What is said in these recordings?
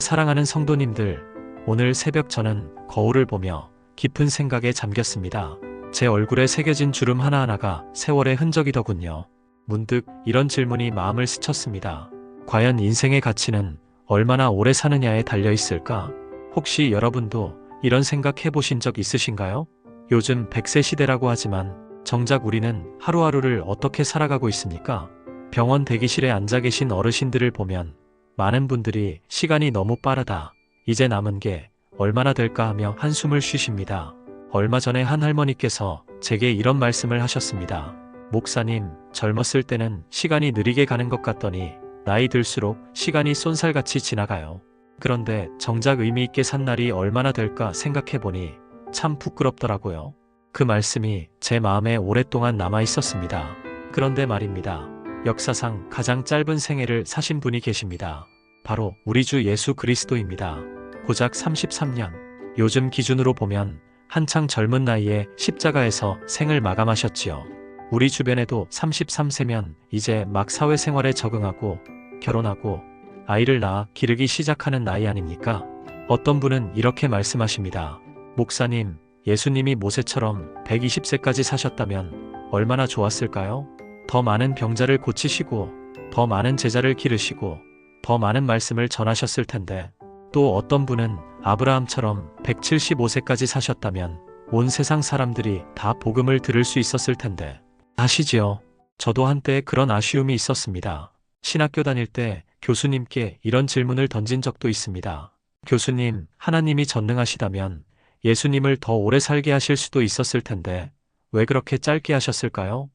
사랑하는 성도님들, 오늘 새벽 저는 거울을 보며 깊은 생각에 잠겼습니다. 제 얼굴에 새겨진 주름 하나하나가 세월의 흔적이더군요. 문득 이런 질문이 마음을 스쳤습니다. 과연 인생의 가치는 얼마나 오래 사느냐에 달려 있을까? 혹시 여러분도 이런 생각 해보신 적 있으신가요? 요즘 100세 시대라고 하지만 정작 우리는 하루하루를 어떻게 살아가고 있습니까? 병원 대기실에 앉아 계신 어르신들을 보면 많은 분들이 시간이 너무 빠르다, 이제 남은 게 얼마나 될까 하며 한숨을 쉬십니다. 얼마 전에 한 할머니께서 제게 이런 말씀을 하셨습니다. 목사님, 젊었을 때는 시간이 느리게 가는 것 같더니 나이 들수록 시간이 쏜살같이 지나가요. 그런데 정작 의미 있게 산 날이 얼마나 될까 생각해보니 참 부끄럽더라고요. 그 말씀이 제 마음에 오랫동안 남아 있었습니다. 그런데 말입니다. 역사상 가장 짧은 생애를 사신 분이 계십니다. 바로 우리 주 예수 그리스도입니다. 고작 33년. 요즘 기준으로 보면 한창 젊은 나이에 십자가에서 생을 마감하셨지요. 우리 주변에도 33세면 이제 막 사회생활에 적응하고 결혼하고 아이를 낳아 기르기 시작하는 나이 아닙니까? 어떤 분은 이렇게 말씀하십니다. 목사님, 예수님이 모세처럼 120세까지 사셨다면 얼마나 좋았을까요? 더 많은 병자를 고치시고 더 많은 제자를 기르시고 더 많은 말씀을 전하셨을 텐데, 또 어떤 분은 아브라함처럼 175세까지 사셨다면 온 세상 사람들이 다 복음을 들을 수 있었을 텐데. 아시지요? 저도 한때 그런 아쉬움이 있었습니다. 신학교 다닐 때 교수님께 이런 질문을 던진 적도 있습니다. 교수님, 하나님이 전능하시다면 예수님을 더 오래 살게 하실 수도 있었을 텐데 왜 그렇게 짧게 하셨을까요?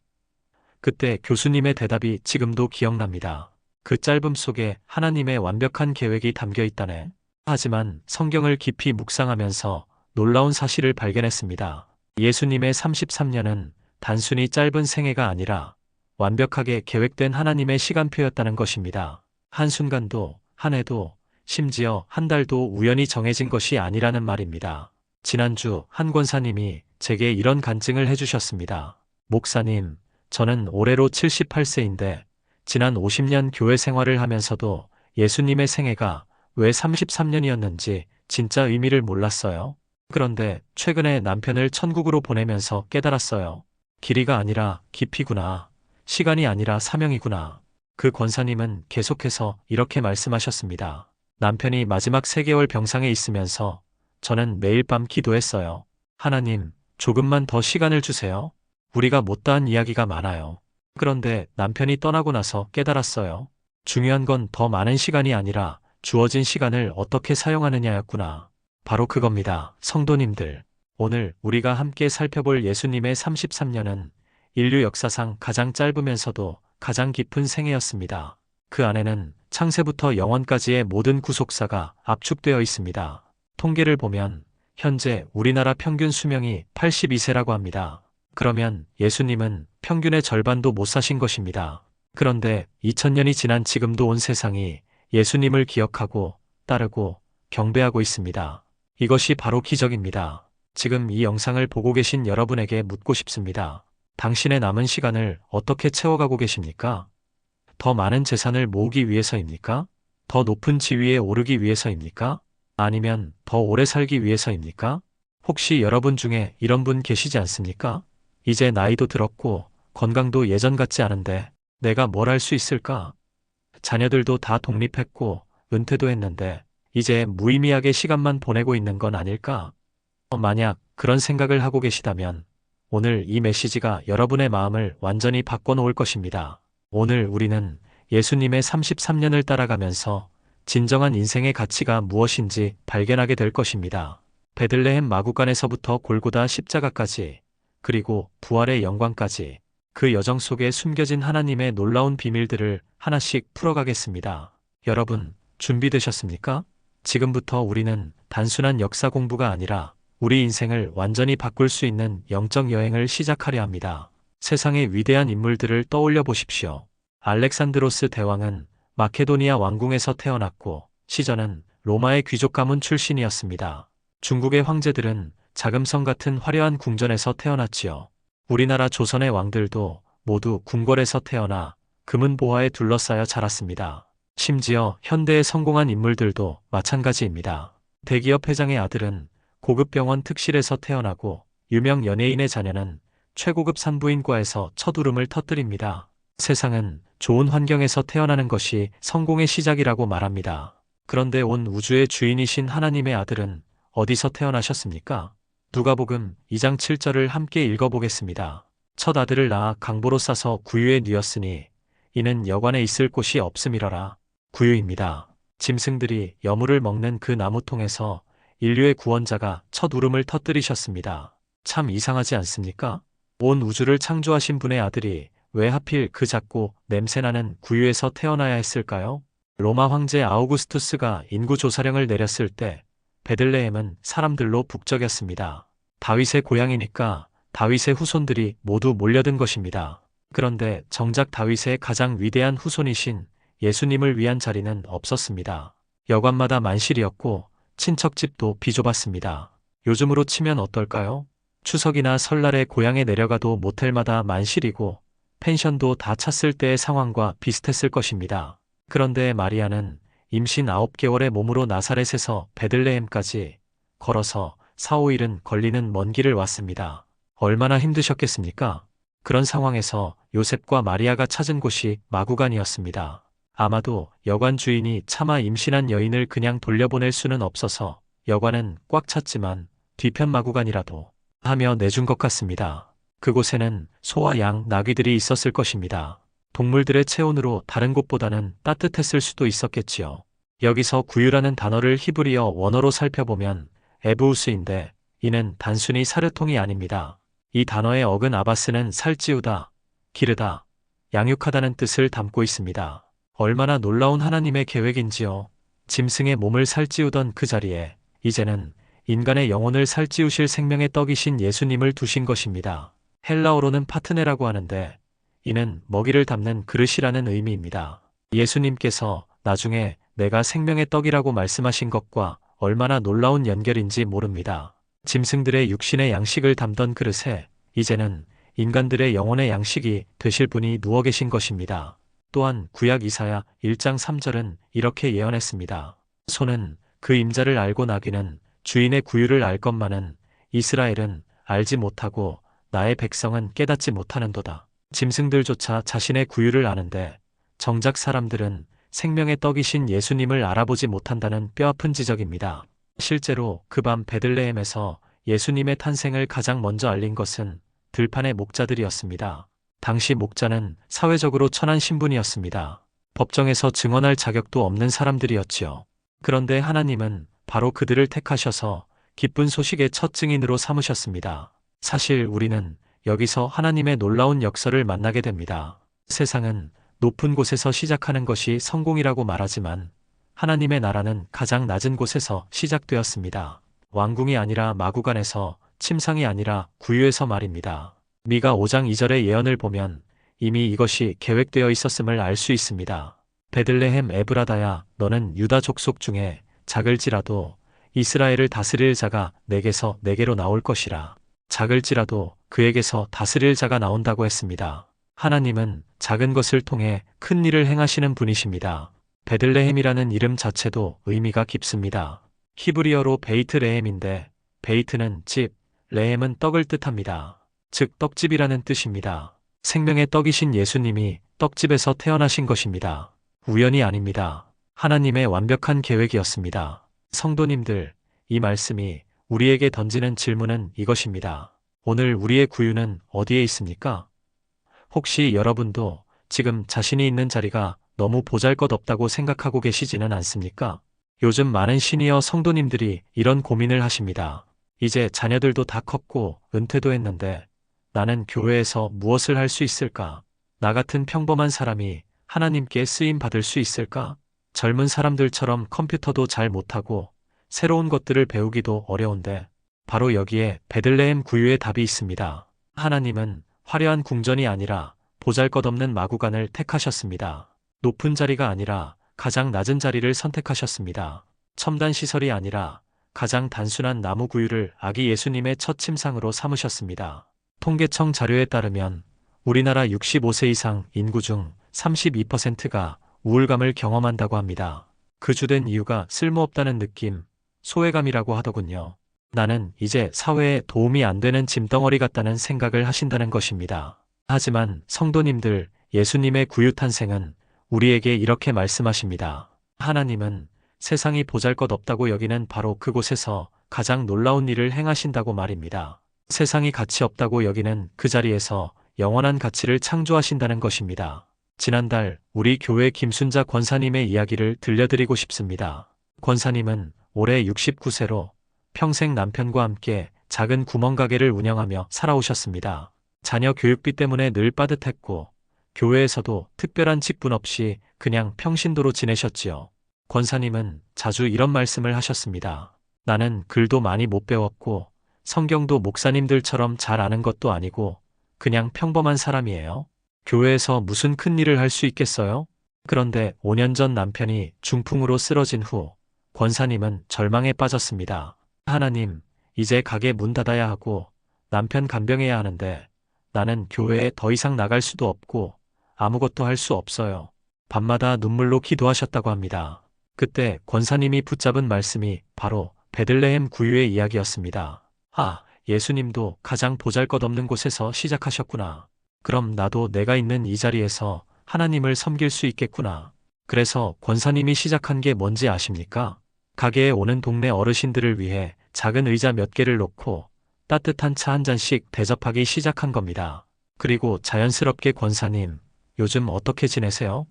그때 교수님의 대답이 지금도 기억납니다. 그 짧음 속에 하나님의 완벽한 계획이 담겨 있다네. 하지만 성경을 깊이 묵상하면서 놀라운 사실을 발견했습니다. 예수님의 33년은 단순히 짧은 생애가 아니라 완벽하게 계획된 하나님의 시간표였다는 것입니다. 한순간도, 한 해도, 심지어 한 달도 우연히 정해진 것이 아니라는 말입니다. 지난주 한 권사님이 제게 이런 간증을 해주셨습니다. 목사님, 저는 올해로 78세인데 지난 50년 교회 생활을 하면서도 예수님의 생애가 왜 33년이었는지 진짜 의미를 몰랐어요. 그런데 최근에 남편을 천국으로 보내면서 깨달았어요. 길이가 아니라 깊이구나. 시간이 아니라 사명이구나. 그 권사님은 계속해서 이렇게 말씀하셨습니다. 남편이 마지막 3개월 병상에 있으면서 저는 매일 밤 기도했어요. 하나님, 조금만 더 시간을 주세요. 우리가 못다한 이야기가 많아요. 그런데 남편이 떠나고 나서 깨달았어요. 중요한 건 더 많은 시간이 아니라 주어진 시간을 어떻게 사용하느냐였구나. 바로 그겁니다. 성도님들, 오늘 우리가 함께 살펴볼 예수님의 33년은 인류 역사상 가장 짧으면서도 가장 깊은 생애였습니다. 그 안에는 창세부터 영원까지의 모든 구속사가 압축되어 있습니다. 통계를 보면 현재 우리나라 평균 수명이 82세라고 합니다. 그러면 예수님은 평균의 절반도 못 사신 것입니다. 그런데 2000년이 지난 지금도 온 세상이 예수님을 기억하고 따르고 경배하고 있습니다. 이것이 바로 기적입니다. 지금 이 영상을 보고 계신 여러분에게 묻고 싶습니다. 당신의 남은 시간을 어떻게 채워가고 계십니까? 더 많은 재산을 모으기 위해서입니까? 더 높은 지위에 오르기 위해서입니까? 아니면 더 오래 살기 위해서입니까? 혹시 여러분 중에 이런 분 계시지 않습니까? 이제 나이도 들었고 건강도 예전 같지 않은데 내가 뭘 할 수 있을까? 자녀들도 다 독립했고 은퇴도 했는데 이제 무의미하게 시간만 보내고 있는 건 아닐까? 만약 그런 생각을 하고 계시다면 오늘 이 메시지가 여러분의 마음을 완전히 바꿔놓을 것입니다. 오늘 우리는 예수님의 33년을 따라가면서 진정한 인생의 가치가 무엇인지 발견하게 될 것입니다. 베들레헴 마구간에서부터 골고다 십자가까지, 그리고 부활의 영광까지, 그 여정 속에 숨겨진 하나님의 놀라운 비밀들을 하나씩 풀어가겠습니다. 여러분, 준비되셨습니까? 지금부터 우리는 단순한 역사 공부가 아니라 우리 인생을 완전히 바꿀 수 있는 영적 여행을 시작하려 합니다. 세상의 위대한 인물들을 떠올려 보십시오. 알렉산드로스 대왕은 마케도니아 왕궁에서 태어났고 시저는 로마의 귀족 가문 출신이었습니다. 중국의 황제들은 자금성 같은 화려한 궁전에서 태어났지요. 우리나라 조선의 왕들도 모두 궁궐에서 태어나 금은 보화에 둘러싸여 자랐습니다. 심지어 현대에 성공한 인물들도 마찬가지입니다. 대기업 회장의 아들은 고급 병원 특실에서 태어나고 유명 연예인의 자녀는 최고급 산부인과에서 첫 울음을 터뜨립니다. 세상은 좋은 환경에서 태어나는 것이 성공의 시작이라고 말합니다. 그런데 온 우주의 주인이신 하나님의 아들은 어디서 태어나셨습니까? 누가복음 2장 7절을 함께 읽어보겠습니다. 첫 아들을 낳아 강보로 싸서 구유에 뉘었으니 이는 여관에 있을 곳이 없음이러라. 구유입니다. 짐승들이 여물을 먹는 그 나무통에서 인류의 구원자가 첫 울음을 터뜨리셨습니다. 참 이상하지 않습니까? 온 우주를 창조하신 분의 아들이 왜 하필 그 작고 냄새나는 구유에서 태어나야 했을까요? 로마 황제 아우구스투스가 인구조사령을 내렸을 때 베들레헴은 사람들로 북적였습니다. 다윗의 고향이니까 다윗의 후손들이 모두 몰려든 것입니다. 그런데 정작 다윗의 가장 위대한 후손이신 예수님을 위한 자리는 없었습니다. 여관마다 만실이었고 친척집도 비좁았습니다. 요즘으로 치면 어떨까요? 추석이나 설날에 고향에 내려가도 모텔마다 만실이고 펜션도 다 찼을 때의 상황과 비슷했을 것입니다. 그런데 마리아는 임신 9개월의 몸으로 나사렛에서 베들레헴까지 걸어서 4, 5일은 걸리는 먼 길을 왔습니다. 얼마나 힘드셨겠습니까? 그런 상황에서 요셉과 마리아가 찾은 곳이 마구간이었습니다. 아마도 여관 주인이 차마 임신한 여인을 그냥 돌려보낼 수는 없어서 여관은 꽉 찼지만 뒤편 마구간이라도 하며 내준 것 같습니다. 그곳에는 소와 양, 나귀들이 있었을 것입니다. 동물들의 체온으로 다른 곳보다는 따뜻했을 수도 있었겠지요. 여기서 구유라는 단어를 히브리어 원어로 살펴보면 에브우스인데 이는 단순히 사료통이 아닙니다. 이 단어의 어근 아바스는 살찌우다, 기르다, 양육하다는 뜻을 담고 있습니다. 얼마나 놀라운 하나님의 계획인지요. 짐승의 몸을 살찌우던 그 자리에 이제는 인간의 영혼을 살찌우실 생명의 떡이신 예수님을 두신 것입니다. 헬라어로는 파트네라고 하는데 이는 먹이를 담는 그릇이라는 의미입니다. 예수님께서 나중에 내가 생명의 떡이라고 말씀하신 것과 얼마나 놀라운 연결인지 모릅니다. 짐승들의 육신의 양식을 담던 그릇에 이제는 인간들의 영혼의 양식이 되실 분이 누워 계신 것입니다. 또한 구약 이사야 1장 3절은 이렇게 예언했습니다. 소는 그 임자를 알고 나귀는 주인의 구유를 알 것만은 이스라엘은 알지 못하고 나의 백성은 깨닫지 못하는도다. 짐승들조차 자신의 구유를 아는데 정작 사람들은 생명의 떡이신 예수님을 알아보지 못한다는 뼈아픈 지적입니다. 실제로 그 밤 베들레헴에서 예수님의 탄생을 가장 먼저 알린 것은 들판의 목자들이었습니다. 당시 목자는 사회적으로 천한 신분이었습니다. 법정에서 증언할 자격도 없는 사람들이었지요. 그런데 하나님은 바로 그들을 택하셔서 기쁜 소식의 첫 증인으로 삼으셨습니다. 사실 우리는 여기서 하나님의 놀라운 역사를 만나게 됩니다. 세상은 높은 곳에서 시작하는 것이 성공이라고 말하지만 하나님의 나라는 가장 낮은 곳에서 시작되었습니다. 왕궁이 아니라 마구간에서, 침상이 아니라 구유에서 말입니다. 미가 5장 2절의 예언을 보면 이미 이것이 계획되어 있었음을 알 수 있습니다. 베들레헴 에브라다야, 너는 유다 족속 중에 작을지라도 이스라엘을 다스릴 자가 내게서 내게로 나올 것이라. 작을지라도 그에게서 다스릴 자가 나온다고 했습니다. 하나님은 작은 것을 통해 큰 일을 행하시는 분이십니다. 베들레헴이라는 이름 자체도 의미가 깊습니다. 히브리어로 베이트 레헴인데 베이트는 집, 레헴은 떡을 뜻합니다. 즉 떡집이라는 뜻입니다. 생명의 떡이신 예수님이 떡집에서 태어나신 것입니다. 우연이 아닙니다. 하나님의 완벽한 계획이었습니다. 성도님들, 이 말씀이 우리에게 던지는 질문은 이것입니다. 오늘 우리의 구유는 어디에 있습니까? 혹시 여러분도 지금 자신이 있는 자리가 너무 보잘것없다고 생각하고 계시지는 않습니까? 요즘 많은 시니어 성도님들이 이런 고민을 하십니다. 이제 자녀들도 다 컸고 은퇴도 했는데 나는 교회에서 무엇을 할 수 있을까? 나 같은 평범한 사람이 하나님께 쓰임 받을 수 있을까? 젊은 사람들처럼 컴퓨터도 잘 못하고 새로운 것들을 배우기도 어려운데 바로 여기에 베들레헴 구유의 답이 있습니다. 하나님은 화려한 궁전이 아니라 보잘것없는 마구간을 택하셨습니다. 높은 자리가 아니라 가장 낮은 자리를 선택하셨습니다. 첨단 시설이 아니라 가장 단순한 나무 구유를 아기 예수님의 첫 침상으로 삼으셨습니다. 통계청 자료에 따르면 우리나라 65세 이상 인구 중 32%가 우울감을 경험한다고 합니다. 그 주된 이유가 쓸모없다는 느낌, 소외감이라고 하더군요. 나는 이제 사회에 도움이 안 되는 짐덩어리 같다는 생각을 하신다는 것입니다. 하지만 성도님들, 예수님의 구유 탄생은 우리에게 이렇게 말씀하십니다. 하나님은 세상이 보잘것없다고 여기는 바로 그곳에서 가장 놀라운 일을 행하신다고 말입니다. 세상이 가치 없다고 여기는 그 자리에서 영원한 가치를 창조하신다는 것입니다. 지난달 우리 교회 김순자 권사님의 이야기를 들려드리고 싶습니다. 권사님은 올해 69세로 평생 남편과 함께 작은 구멍가게를 운영하며 살아오셨습니다. 자녀 교육비 때문에 늘 빠듯했고 교회에서도 특별한 직분 없이 그냥 평신도로 지내셨지요. 권사님은 자주 이런 말씀을 하셨습니다. 나는 글도 많이 못 배웠고 성경도 목사님들처럼 잘 아는 것도 아니고 그냥 평범한 사람이에요. 교회에서 무슨 큰 일을 할 수 있겠어요? 그런데 5년 전 남편이 중풍으로 쓰러진 후 권사님은 절망에 빠졌습니다. 하나님, 이제 가게 문 닫아야 하고 남편 간병해야 하는데 나는 교회에 더 이상 나갈 수도 없고 아무것도 할 수 없어요. 밤마다 눈물로 기도하셨다고 합니다. 그때 권사님이 붙잡은 말씀이 바로 베들레헴 구유의 이야기였습니다. 아, 예수님도 가장 보잘것없는 곳에서 시작하셨구나. 그럼 나도 내가 있는 이 자리에서 하나님을 섬길 수 있겠구나. 그래서 권사님이 시작한 게 뭔지 아십니까? 가게에 오는 동네 어르신들을 위해 작은 의자 몇 개를 놓고 따뜻한 차 한 잔씩 대접하기 시작한 겁니다. 그리고 자연스럽게 권사님, 요즘 어떻게 지내세요?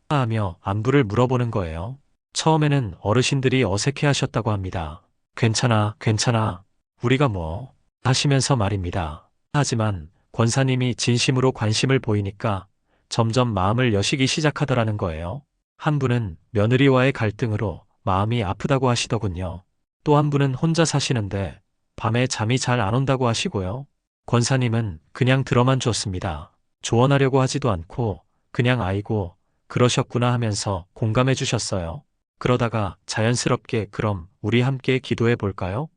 하며 안부를 물어보는 거예요. 처음에는 어르신들이 어색해 하셨다고 합니다. 괜찮아, 괜찮아. 우리가 뭐 하시면서 말입니다. 하지만 권사님이 진심으로 관심을 보이니까 점점 마음을 여시기 시작하더라는 거예요. 한 분은 며느리와의 갈등으로 마음이 아프다고 하시더군요. 또 한 분은 혼자 사시는데 밤에 잠이 잘 안 온다고 하시고요. 권사님은 그냥 들어만 줬습니다. 조언하려고 하지도 않고 그냥 아이고 그러셨구나 하면서 공감해 주셨어요. 그러다가 자연스럽게 그럼 우리 함께 기도해 볼까요?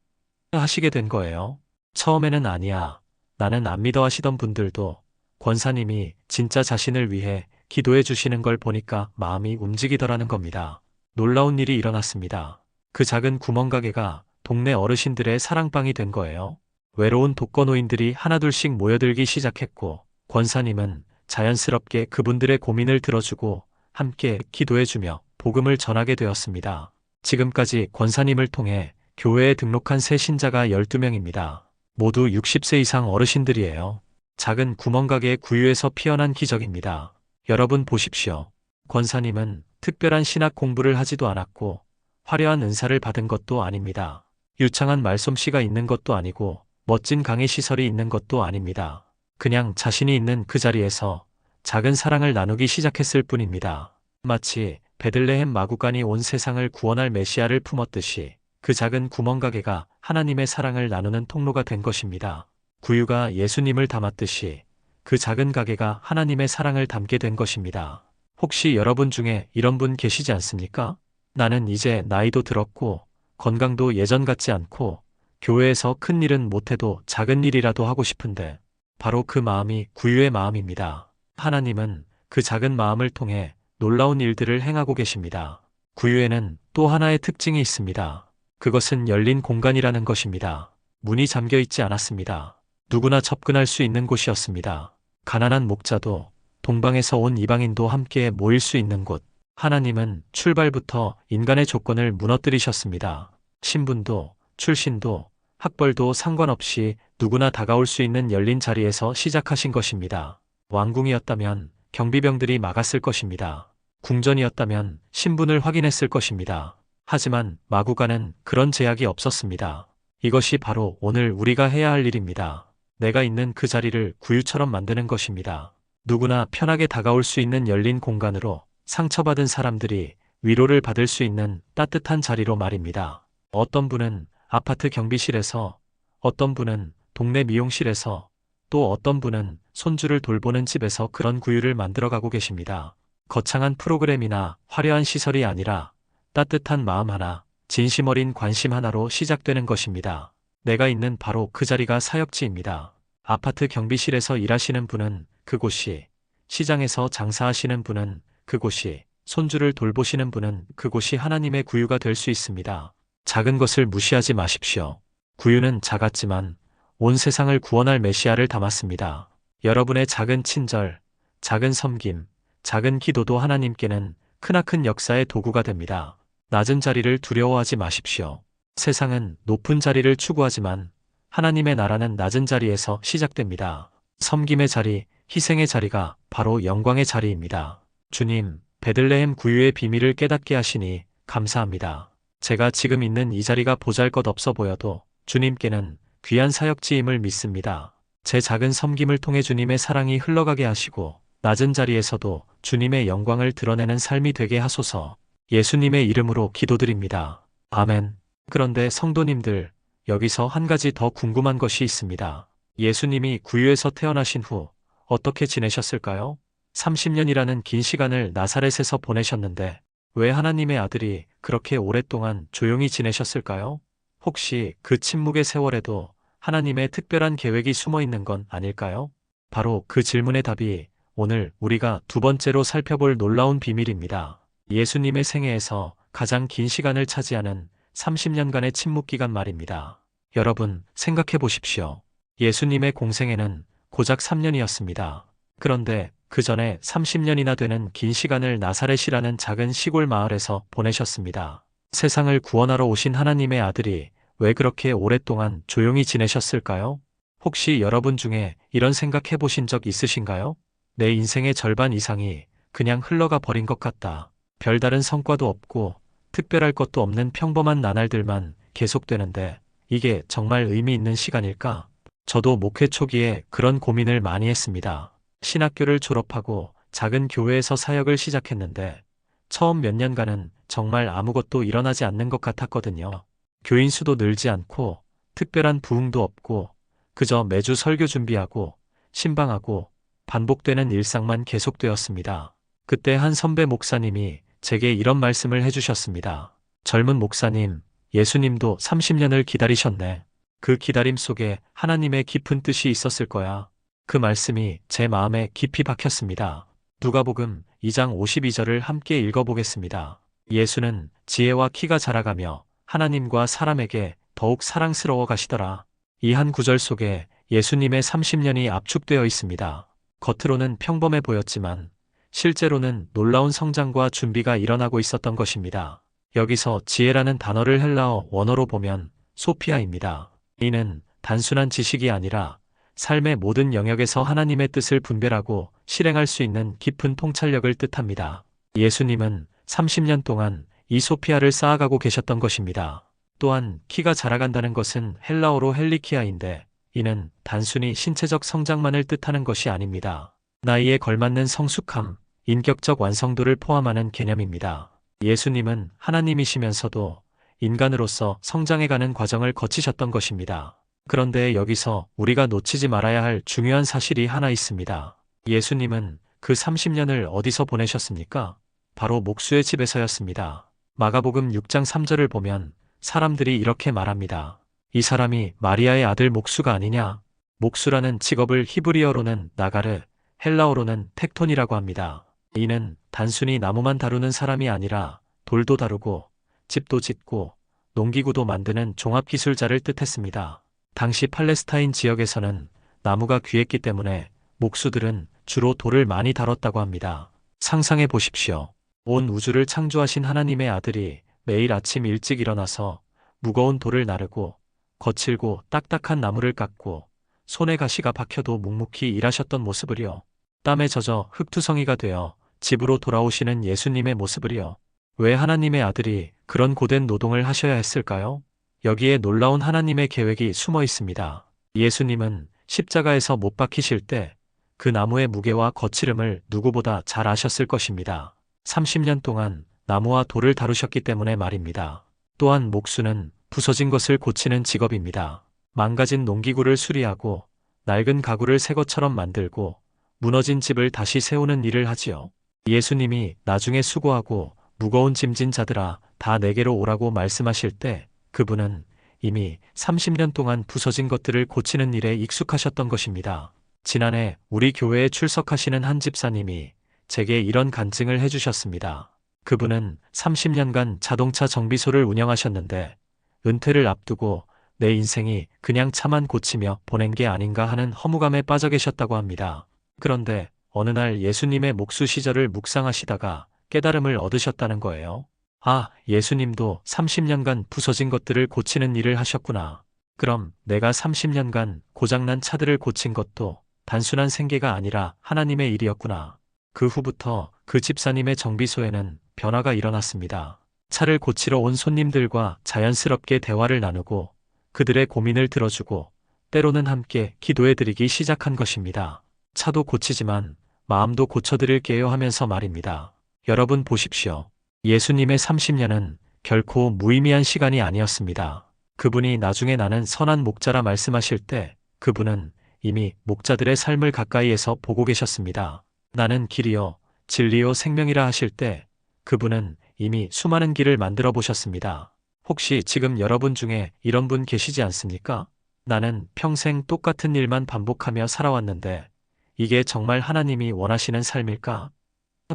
하시게 된 거예요. 처음에는 아니야, 나는 안 믿어 하시던 분들도 권사님이 진짜 자신을 위해 기도해 주시는 걸 보니까 마음이 움직이더라는 겁니다. 놀라운 일이 일어났습니다. 그 작은 구멍가게가 동네 어르신들의 사랑방이 된 거예요. 외로운 독거노인들이 하나둘씩 모여들기 시작했고 권사님은 자연스럽게 그분들의 고민을 들어주고 함께 기도해주며 복음을 전하게 되었습니다. 지금까지 권사님을 통해 교회에 등록한 새 신자가 12명입니다. 모두 60세 이상 어르신들이에요. 작은 구멍가게의 구유에서 피어난 기적입니다. 여러분 보십시오. 권사님은 특별한 신학 공부를 하지도 않았고 화려한 은사를 받은 것도 아닙니다. 유창한 말솜씨가 있는 것도 아니고 멋진 강의 시설이 있는 것도 아닙니다. 그냥 자신이 있는 그 자리에서 작은 사랑을 나누기 시작했을 뿐입니다. 마치 베들레헴 마구간이 온 세상을 구원할 메시아를 품었듯이 그 작은 구멍가게가 하나님의 사랑을 나누는 통로가 된 것입니다. 구유가 예수님을 담았듯이 그 작은 가게가 하나님의 사랑을 담게 된 것입니다. 혹시 여러분 중에 이런 분 계시지 않습니까? 나는 이제 나이도 들었고 건강도 예전 같지 않고 교회에서 큰 일은 못해도 작은 일이라도 하고 싶은데 바로 그 마음이 구유의 마음입니다. 하나님은 그 작은 마음을 통해 놀라운 일들을 행하고 계십니다. 구유에는 또 하나의 특징이 있습니다. 그것은 열린 공간이라는 것입니다. 문이 잠겨 있지 않았습니다. 누구나 접근할 수 있는 곳이었습니다. 가난한 목자도 동방에서 온 이방인도 함께 모일 수 있는 곳. 하나님은 출발부터 인간의 조건을 무너뜨리셨습니다. 신분도 출신도 학벌도 상관없이 누구나 다가올 수 있는 열린 자리에서 시작하신 것입니다. 왕궁이었다면 경비병들이 막았을 것입니다. 궁전이었다면 신분을 확인했을 것입니다. 하지만 마구간은 그런 제약이 없었습니다. 이것이 바로 오늘 우리가 해야 할 일입니다. 내가 있는 그 자리를 구유처럼 만드는 것입니다. 누구나 편하게 다가올 수 있는 열린 공간으로 상처받은 사람들이 위로를 받을 수 있는 따뜻한 자리로 말입니다. 어떤 분은 아파트 경비실에서, 어떤 분은 동네 미용실에서, 또 어떤 분은 손주를 돌보는 집에서 그런 구유를 만들어가고 계십니다. 거창한 프로그램이나 화려한 시설이 아니라 따뜻한 마음 하나, 진심 어린 관심 하나로 시작되는 것입니다. 내가 있는 바로 그 자리가 사역지입니다. 아파트 경비실에서 일하시는 분은 그곳이, 시장에서 장사하시는 분은 그곳이, 손주를 돌보시는 분은 그곳이 하나님의 구유가 될 수 있습니다. 작은 것을 무시하지 마십시오. 구유는 작았지만 온 세상을 구원할 메시아를 담았습니다. 여러분의 작은 친절, 작은 섬김, 작은 기도도 하나님께는 크나큰 역사의 도구가 됩니다. 낮은 자리를 두려워하지 마십시오. 세상은 높은 자리를 추구하지만 하나님의 나라는 낮은 자리에서 시작됩니다. 섬김의 자리, 희생의 자리가 바로 영광의 자리입니다. 주님, 베들레헴 구유의 비밀을 깨닫게 하시니 감사합니다. 제가 지금 있는 이 자리가 보잘것없어 보여도 주님께는 귀한 사역지임을 믿습니다. 제 작은 섬김을 통해 주님의 사랑이 흘러가게 하시고 낮은 자리에서도 주님의 영광을 드러내는 삶이 되게 하소서. 예수님의 이름으로 기도드립니다. 아멘. 그런데 성도님들, 여기서 한 가지 더 궁금한 것이 있습니다. 예수님이 구유에서 태어나신 후 어떻게 지내셨을까요? 30년이라는 긴 시간을 나사렛에서 보내셨는데 왜 하나님의 아들이 그렇게 오랫동안 조용히 지내셨을까요? 혹시 그 침묵의 세월에도 하나님의 특별한 계획이 숨어 있는 건 아닐까요? 바로 그 질문의 답이 오늘 우리가 두 번째로 살펴볼 놀라운 비밀입니다. 예수님의 생애에서 가장 긴 시간을 차지하는 30년간의 침묵 기간 말입니다. 여러분, 생각해 보십시오. 예수님의 공생애는 고작 3년이었습니다. 그런데 그 전에 30년이나 되는 긴 시간을 나사렛이라는 작은 시골 마을에서 보내셨습니다. 세상을 구원하러 오신 하나님의 아들이 왜 그렇게 오랫동안 조용히 지내셨을까요? 혹시 여러분 중에 이런 생각해 보신 적 있으신가요? 내 인생의 절반 이상이 그냥 흘러가 버린 것 같다. 별다른 성과도 없고 특별할 것도 없는 평범한 나날들만 계속되는데 이게 정말 의미 있는 시간일까? 저도 목회 초기에 그런 고민을 많이 했습니다. 신학교를 졸업하고 작은 교회에서 사역을 시작했는데 처음 몇 년간은 정말 아무것도 일어나지 않는 것 같았거든요. 교인 수도 늘지 않고 특별한 부흥도 없고 그저 매주 설교 준비하고 신방하고 반복되는 일상만 계속되었습니다. 그때 한 선배 목사님이 제게 이런 말씀을 해주셨습니다. 젊은 목사님, 예수님도 30년을 기다리셨네. 그 기다림 속에 하나님의 깊은 뜻이 있었을 거야. 그 말씀이 제 마음에 깊이 박혔습니다. 누가복음 2장 52절을 함께 읽어보겠습니다. 예수는 지혜와 키가 자라가며 하나님과 사람에게 더욱 사랑스러워 가시더라. 이 한 구절 속에 예수님의 30년이 압축되어 있습니다. 겉으로는 평범해 보였지만 실제로는 놀라운 성장과 준비가 일어나고 있었던 것입니다. 여기서 지혜라는 단어를 헬라어 원어로 보면 소피아입니다. 이는 단순한 지식이 아니라 삶의 모든 영역에서 하나님의 뜻을 분별하고 실행할 수 있는 깊은 통찰력을 뜻합니다. 예수님은 30년 동안 이 소피아를 쌓아가고 계셨던 것입니다. 또한 키가 자라간다는 것은 헬라어로 헬리키아인데 이는 단순히 신체적 성장만을 뜻하는 것이 아닙니다. 나이에 걸맞는 성숙함, 인격적 완성도를 포함하는 개념입니다. 예수님은 하나님이시면서도 인간으로서 성장해가는 과정을 거치셨던 것입니다. 그런데 여기서 우리가 놓치지 말아야 할 중요한 사실이 하나 있습니다. 예수님은 그 30년을 어디서 보내셨습니까? 바로 목수의 집에서였습니다. 마가복음 6장 3절을 보면 사람들이 이렇게 말합니다. 이 사람이 마리아의 아들 목수가 아니냐? 목수라는 직업을 히브리어로는 나가르, 헬라어로는 텍톤이라고 합니다. 이는 단순히 나무만 다루는 사람이 아니라 돌도 다루고 집도 짓고 농기구도 만드는 종합기술자를 뜻했습니다. 당시 팔레스타인 지역에서는 나무가 귀했기 때문에 목수들은 주로 돌을 많이 다뤘다고 합니다. 상상해 보십시오. 온 우주를 창조하신 하나님의 아들이 매일 아침 일찍 일어나서 무거운 돌을 나르고 거칠고 딱딱한 나무를 깎고 손에 가시가 박혀도 묵묵히 일하셨던 모습을요. 땀에 젖어 흙투성이가 되어 집으로 돌아오시는 예수님의 모습을요. 왜 하나님의 아들이 그런 고된 노동을 하셔야 했을까요? 여기에 놀라운 하나님의 계획이 숨어 있습니다. 예수님은 십자가에서 못 박히실 때 그 나무의 무게와 거칠음을 누구보다 잘 아셨을 것입니다. 30년 동안 나무와 돌을 다루셨기 때문에 말입니다. 또한 목수는 부서진 것을 고치는 직업입니다. 망가진 농기구를 수리하고 낡은 가구를 새 것처럼 만들고 무너진 집을 다시 세우는 일을 하지요. 예수님이 나중에 수고하고 무거운 짐진 자들아 다 내게로 오라고 말씀하실 때 그분은 이미 30년 동안 부서진 것들을 고치는 일에 익숙하셨던 것입니다. 지난해 우리 교회에 출석하시는 한 집사님이 제게 이런 간증을 해주셨습니다. 그분은 30년간 자동차 정비소를 운영하셨는데 은퇴를 앞두고 내 인생이 그냥 차만 고치며 보낸 게 아닌가 하는 허무감에 빠져 계셨다고 합니다. 그런데 어느 날 예수님의 목수 시절을 묵상하시다가 깨달음을 얻으셨다는 거예요. 아, 예수님도 30년간 부서진 것들을 고치는 일을 하셨구나. 그럼 내가 30년간 고장난 차들을 고친 것도 단순한 생계가 아니라 하나님의 일이었구나. 그 후부터 그 집사님의 정비소에는 변화가 일어났습니다. 차를 고치러 온 손님들과 자연스럽게 대화를 나누고 그들의 고민을 들어주고 때로는 함께 기도해드리기 시작한 것입니다. 차도 고치지만 마음도 고쳐드릴게요 하면서 말입니다. 여러분 보십시오. 예수님의 30년은 결코 무의미한 시간이 아니었습니다. 그분이 나중에 나는 선한 목자라 말씀하실 때 그분은 이미 목자들의 삶을 가까이에서 보고 계셨습니다. 나는 길이요, 진리요, 생명이라 하실 때 그분은 이미 수많은 길을 만들어 보셨습니다. 혹시 지금 여러분 중에 이런 분 계시지 않습니까? 나는 평생 똑같은 일만 반복하며 살아왔는데 이게 정말 하나님이 원하시는 삶일까?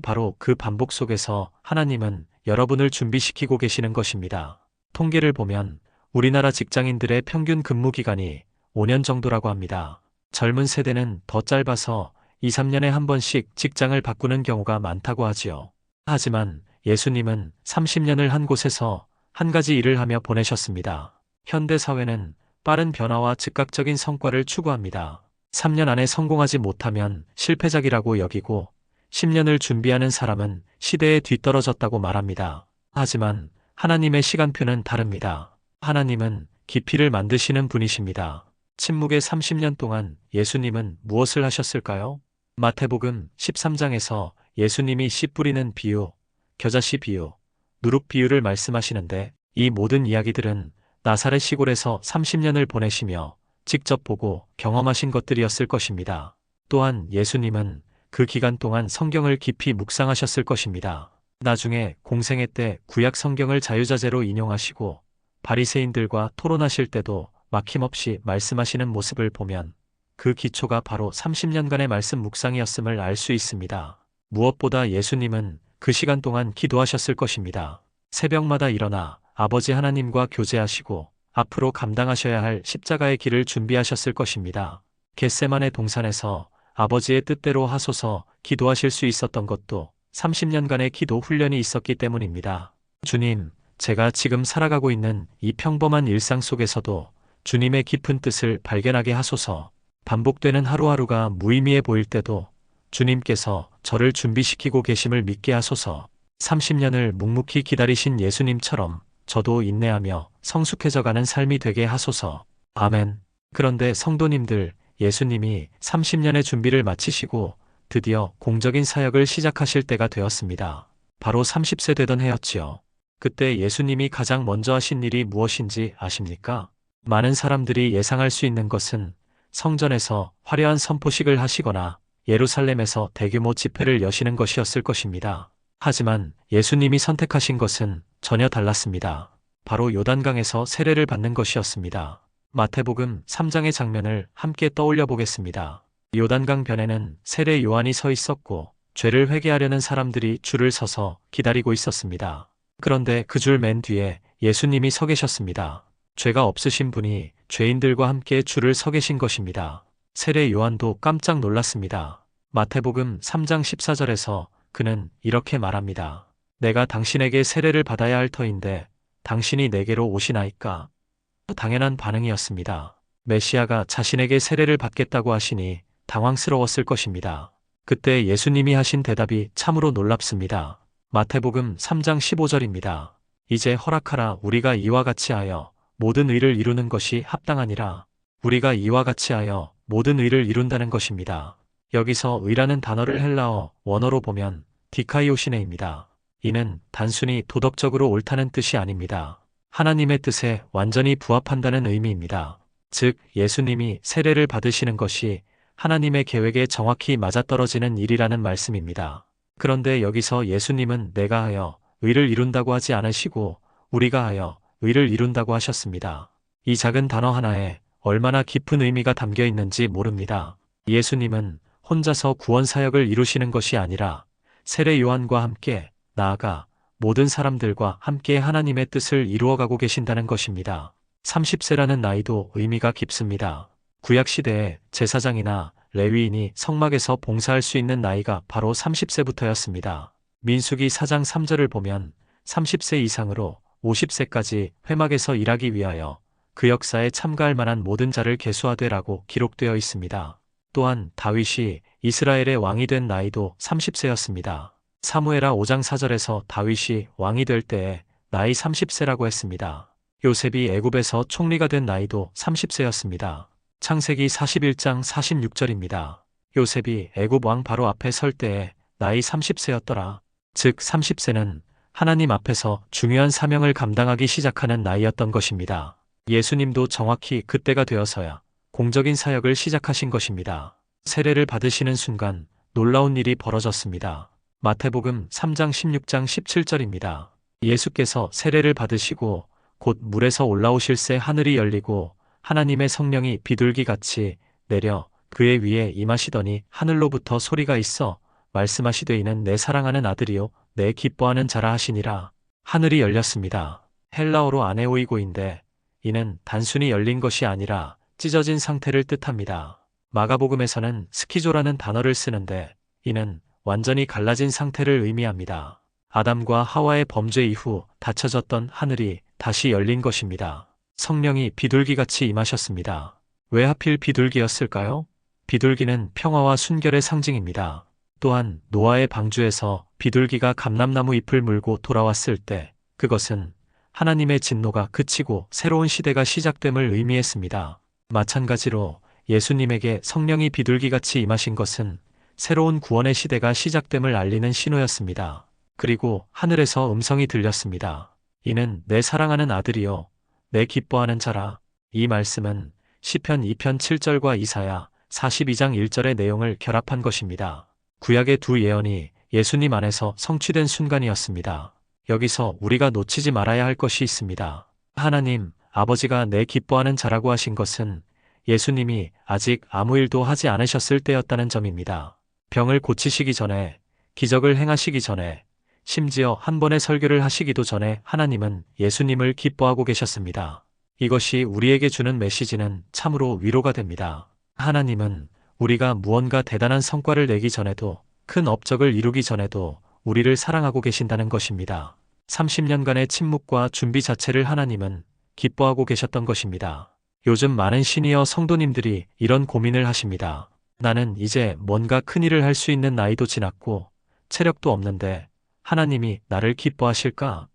바로 그 반복 속에서 하나님은 여러분을 준비시키고 계시는 것입니다. 통계를 보면 우리나라 직장인들의 평균 근무 기간이 5년 정도라고 합니다. 젊은 세대는 더 짧아서 2, 3년에 한 번씩 직장을 바꾸는 경우가 많다고 하지요. 하지만 예수님은 30년을 한 곳에서 한 가지 일을 하며 보내셨습니다. 현대 사회는 빠른 변화와 즉각적인 성과를 추구합니다. 3년 안에 성공하지 못하면 실패작이라고 여기고 10년을 준비하는 사람은 시대에 뒤떨어졌다고 말합니다. 하지만 하나님의 시간표는 다릅니다. 하나님은 깊이를 만드시는 분이십니다. 침묵의 30년 동안 예수님은 무엇을 하셨을까요? 마태복음 13장에서 예수님이 씨 뿌리는 비유, 겨자씨 비유, 누룩 비유를 말씀하시는데 이 모든 이야기들은 나사렛 시골에서 30년을 보내시며 직접 보고 경험하신 것들이었을 것입니다. 또한 예수님은 그 기간 동안 성경을 깊이 묵상하셨을 것입니다. 나중에 공생애 때 구약 성경을 자유자재로 인용하시고 바리새인들과 토론하실 때도 막힘없이 말씀하시는 모습을 보면 그 기초가 바로 30년간의 말씀 묵상이었음을 알 수 있습니다. 무엇보다 예수님은 그 시간 동안 기도하셨을 것입니다. 새벽마다 일어나 아버지 하나님과 교제하시고 앞으로 감당하셔야 할 십자가의 길을 준비하셨을 것입니다. 겟세마네 동산에서 아버지의 뜻대로 하소서 기도하실 수 있었던 것도 30년간의 기도 훈련이 있었기 때문입니다. 주님, 제가 지금 살아가고 있는 이 평범한 일상 속에서도 주님의 깊은 뜻을 발견하게 하소서. 반복되는 하루하루가 무의미해 보일 때도 주님께서 저를 준비시키고 계심을 믿게 하소서. 30년을 묵묵히 기다리신 예수님처럼 저도 인내하며 성숙해져가는 삶이 되게 하소서. 아멘. 그런데 성도님들, 예수님이 30년의 준비를 마치시고 드디어 공적인 사역을 시작하실 때가 되었습니다. 바로 30세 되던 해였지요. 그때 예수님이 가장 먼저 하신 일이 무엇인지 아십니까? 많은 사람들이 예상할 수 있는 것은 성전에서 화려한 선포식을 하시거나 예루살렘에서 대규모 집회를 여시는 것이었을 것입니다. 하지만 예수님이 선택하신 것은 전혀 달랐습니다. 바로 요단강에서 세례를 받는 것이었습니다. 마태복음 3장의 장면을 함께 떠올려 보겠습니다. 요단강 변에는 세례 요한이 서 있었고 죄를 회개하려는 사람들이 줄을 서서 기다리고 있었습니다. 그런데 그 줄 맨 뒤에 예수님이 서 계셨습니다. 죄가 없으신 분이 죄인들과 함께 줄을 서 계신 것입니다. 세례 요한도 깜짝 놀랐습니다. 마태복음 3장 14절에서 그는 이렇게 말합니다. 내가 당신에게 세례를 받아야 할 터인데 당신이 내게로 오시나이까? 당연한 반응이었습니다. 메시아가 자신에게 세례를 받겠다고 하시니 당황스러웠을 것입니다. 그때 예수님이 하신 대답이 참으로 놀랍습니다. 마태복음 3장 15절입니다. 이제 허락하라. 우리가 이와 같이 하여 모든 의를 이루는 것이 합당하니라. 우리가 이와 같이 하여 모든 의를 이룬다는 것입니다. 여기서 의라는 단어를 헬라어 원어로 보면 디카이오시네입니다. 이는 단순히 도덕적으로 옳다는 뜻이 아닙니다. 하나님의 뜻에 완전히 부합한다는 의미입니다. 즉 예수님이 세례를 받으시는 것이 하나님의 계획에 정확히 맞아떨어지는 일이라는 말씀입니다. 그런데 여기서 예수님은 내가 하여 의를 이룬다고 하지 않으시고 우리가 하여 의를 이룬다고 하셨습니다. 이 작은 단어 하나에 얼마나 깊은 의미가 담겨 있는지 모릅니다. 예수님은 혼자서 구원 사역을 이루시는 것이 아니라 세례 요한과 함께 나아가 모든 사람들과 함께 하나님의 뜻을 이루어가고 계신다는 것입니다. 30세라는 나이도 의미가 깊습니다. 구약시대에 제사장이나 레위인이 성막에서 봉사할 수 있는 나이가 바로 30세부터였습니다. 민수기 4장 3절을 보면 30세 이상으로 50세까지 회막에서 일하기 위하여 그 역사에 참가할 만한 모든 자를 계수하되라고 기록되어 있습니다. 또한 다윗이 이스라엘의 왕이 된 나이도 30세였습니다. 사무엘하 5장 4절에서 다윗이 왕이 될 때에 나이 30세라고 했습니다. 요셉이 애굽에서 총리가 된 나이도 30세였습니다. 창세기 41장 46절입니다. 요셉이 애굽 왕 바로 앞에 설 때에 나이 30세였더라. 즉 30세는 하나님 앞에서 중요한 사명을 감당하기 시작하는 나이였던 것입니다. 예수님도 정확히 그때가 되어서야 공적인 사역을 시작하신 것입니다. 세례를 받으시는 순간 놀라운 일이 벌어졌습니다. 마태복음 3장 16장 17절입니다. 예수께서 세례를 받으시고 곧 물에서 올라오실새 하늘이 열리고 하나님의 성령이 비둘기같이 내려 그의 위에 임하시더니 하늘로부터 소리가 있어 말씀하시되 이는 내 사랑하는 아들이요 내 기뻐하는 자라 하시니라. 하늘이 열렸습니다. 헬라어로 아네오이고인데 이는 단순히 열린 것이 아니라 찢어진 상태를 뜻합니다. 마가복음에서는 스키조라는 단어를 쓰는데 이는 완전히 갈라진 상태를 의미합니다. 아담과 하와의 범죄 이후 닫혀졌던 하늘이 다시 열린 것입니다. 성령이 비둘기같이 임하셨습니다. 왜 하필 비둘기였을까요? 비둘기는 평화와 순결의 상징입니다. 또한 노아의 방주에서 비둘기가 감람나무 잎을 물고 돌아왔을 때 그것은 하나님의 진노가 그치고 새로운 시대가 시작됨을 의미했습니다. 마찬가지로 예수님에게 성령이 비둘기같이 임하신 것은 새로운 구원의 시대가 시작됨을 알리는 신호였습니다. 그리고 하늘에서 음성이 들렸습니다. 이는 내 사랑하는 아들이요 내 기뻐하는 자라. 이 말씀은 시편 2편 7절과 이사야 42장 1절의 내용을 결합한 것입니다. 구약의 두 예언이 예수님 안에서 성취된 순간이었습니다. 여기서 우리가 놓치지 말아야 할 것이 있습니다. 하나님, 아버지가 내 기뻐하는 자라고 하신 것은 예수님이 아직 아무 일도 하지 않으셨을 때였다는 점입니다. 병을 고치시기 전에, 기적을 행하시기 전에, 심지어 한 번의 설교를 하시기도 전에 하나님은 예수님을 기뻐하고 계셨습니다. 이것이 우리에게 주는 메시지는 참으로 위로가 됩니다. 하나님은 우리가 무언가 대단한 성과를 내기 전에도 큰 업적을 이루기 전에도 우리를 사랑하고 계신다는 것입니다. 30년간의 침묵과 준비 자체를 하나님은 기뻐하고 계셨던 것입니다. 요즘 많은 시니어 성도님들이 이런 고민을 하십니다. 나는 이제 뭔가 큰일을 할 수 있는 나이도 지났고 체력도 없는데 하나님이 나를 기뻐하실까?